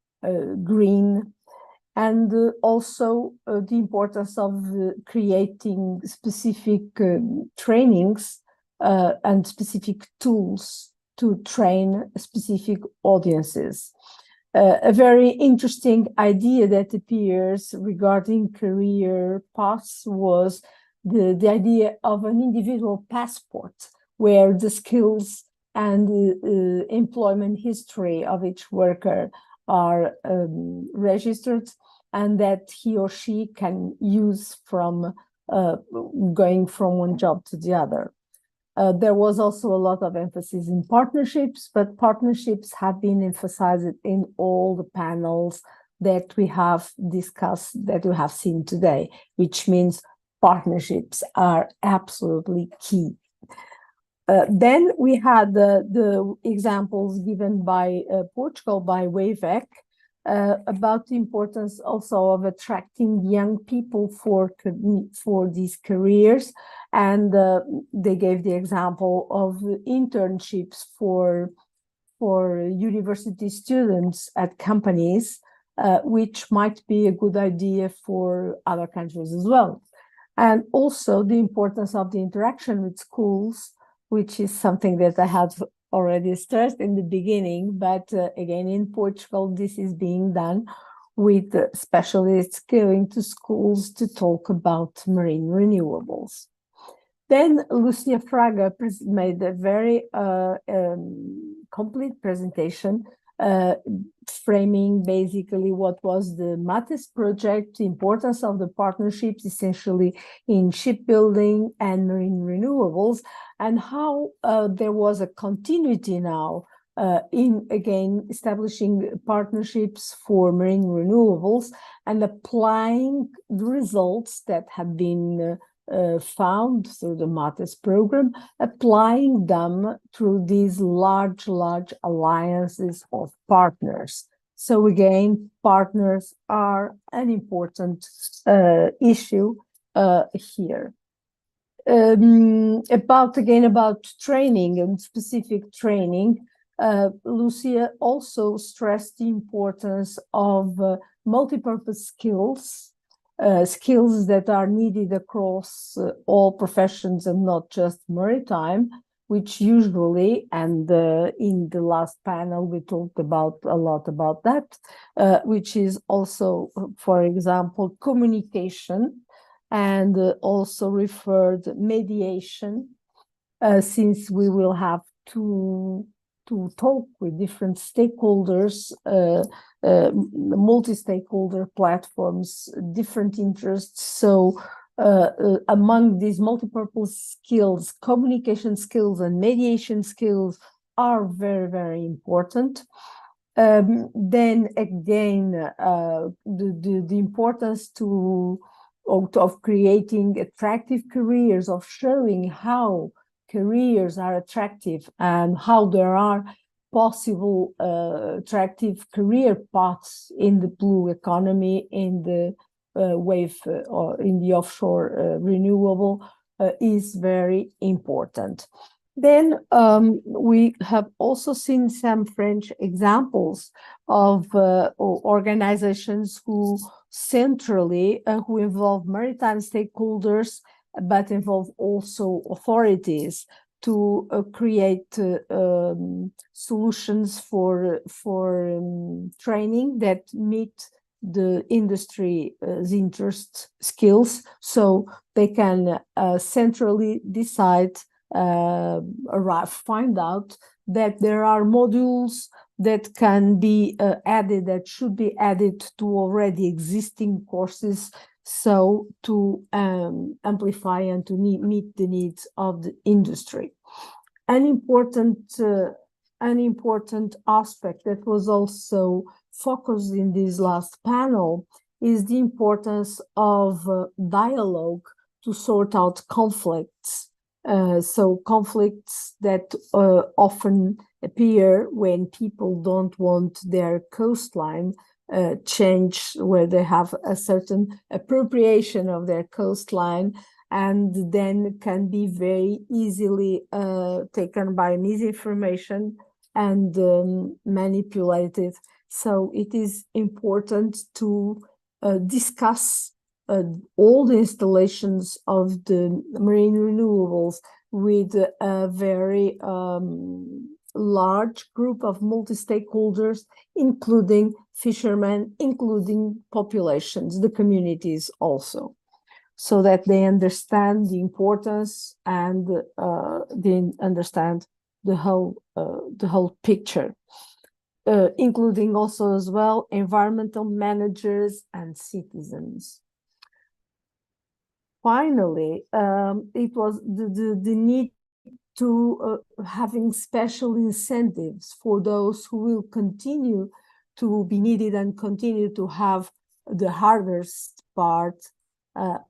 S1: green, and also the importance of creating specific trainings and specific tools to train specific audiences. A very interesting idea that appears regarding career paths was the idea of an individual passport, where the skills and employment history of each worker are registered, and that he or she can use from going from one job to the other. There was also a lot of emphasis in partnerships, but partnerships have been emphasized in all the panels that we have discussed, that we have seen today, which means partnerships are absolutely key. Then we had the examples given by Portugal, by WAVEC, about the importance also of attracting young people for these careers. And they gave the example of internships for university students at companies, which might be a good idea for other countries as well. And also the importance of the interaction with schools, which is something that I have already stressed in the beginning, but again, in Portugal, this is being done with specialists going to schools to talk about marine renewables. Then Lucia Fraga made a very complete presentation framing basically what was the MATES project, the importance of the partnerships essentially in shipbuilding and marine renewables, and how there was a continuity now in, again, establishing partnerships for marine renewables and applying the results that have been found through the MATES program, applying them through these large alliances of partners. So again, partners are an important issue here. About training and specific training, Lucia also stressed the importance of multipurpose skills, skills that are needed across all professions and not just maritime, which usually, and in the last panel, we talked about a lot about that, which is also, for example, communication, and also referred mediation, since we will have to talk with different stakeholders, multi-stakeholder platforms, different interests. So among these multipurpose skills, communication skills and mediation skills are very, very important. Then again, the importance of creating attractive careers, of showing how careers are attractive and how there are possible attractive career paths in the blue economy, in the wave or in the offshore renewable is very important. Then we have also seen some French examples of organizations who centrally who involve maritime stakeholders, but involve also authorities to create solutions for training that meet the industry's interest skills, so they can centrally decide, find out that there are modules that can be added, that should be added to already existing courses, so to amplify and to meet the needs of the industry. An important aspect that was also focused in this last panel is the importance of dialogue to sort out conflicts. So conflicts that often appear when people don't want their coastline change, where they have a certain appropriation of their coastline, and then can be very easily taken by misinformation and manipulated. So it is important to discuss all the installations of the marine renewables with a very large group of multi-stakeholders, including fishermen, including populations, the communities also, so that they understand the importance and they understand the whole picture, including also as well environmental managers and citizens. Finally, it was the need to having special incentives for those who will continue to be needed and continue to have the hardest part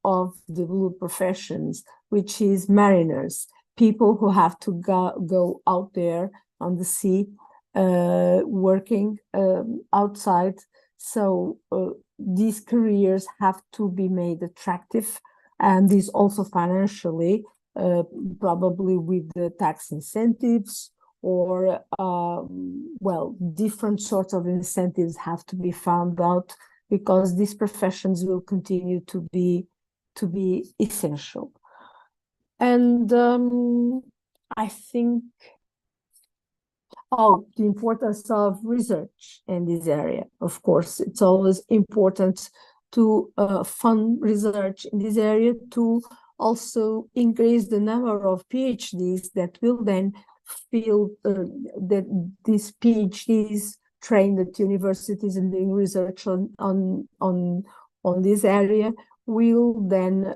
S1: of the blue professions, which is mariners, people who have to go out there on the sea, working outside. So these careers have to be made attractive, and this also financially, probably with the tax incentives, or well, different sorts of incentives have to be found out, because these professions will continue to be essential. And I think, the importance of research in this area. Of course, it's always important to fund research in this area, to also increase the number of PhDs that will then feel that these PhDs trained at universities and doing research on this area will then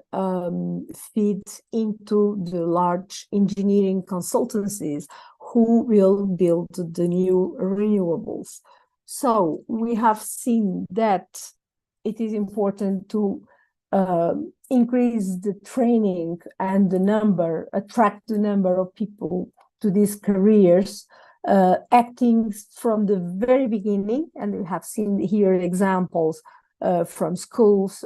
S1: feed into the large engineering consultancies who will build the new renewables. So we have seen that it is important to increase the training and attract the number of people to these careers, acting from the very beginning. And we have seen here examples from schools.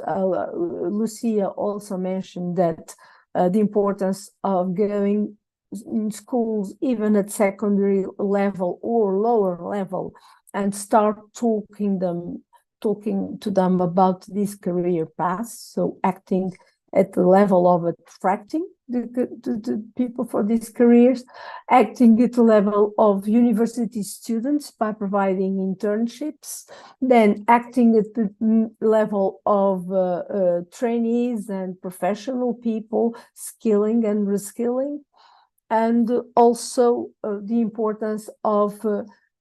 S1: Lucia also mentioned that the importance of going in schools, even at secondary level or lower level, and start talking to them about this career path. So acting at the level of attracting the people for these careers, acting at the level of university students by providing internships, then acting at the level of trainees and professional people, skilling and reskilling, and also the importance of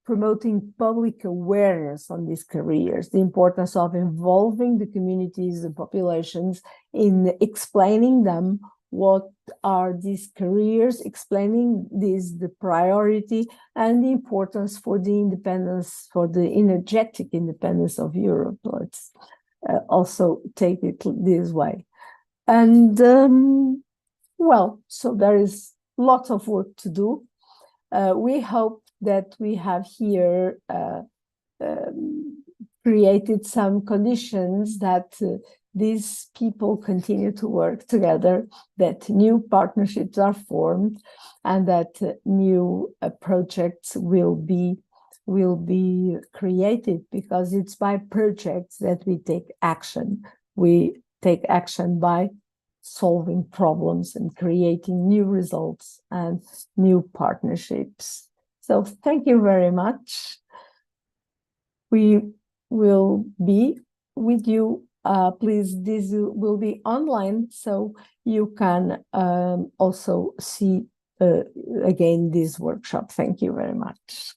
S1: promoting public awareness on these careers, the importance of involving the communities and populations in explaining them what are these careers, explaining the priority and the importance for the independence, for the energetic independence of Europe. Let's also take it this way. And well, so there is lots of work to do. We hope that we have here created some conditions that these people continue to work together, that new partnerships are formed, and that new projects will be created, because it's by projects that we take action. We take action by solving problems and creating new results and new partnerships. So thank you very much. We will be with you. Please, this will be online, so you can also see again this workshop. Thank you very much.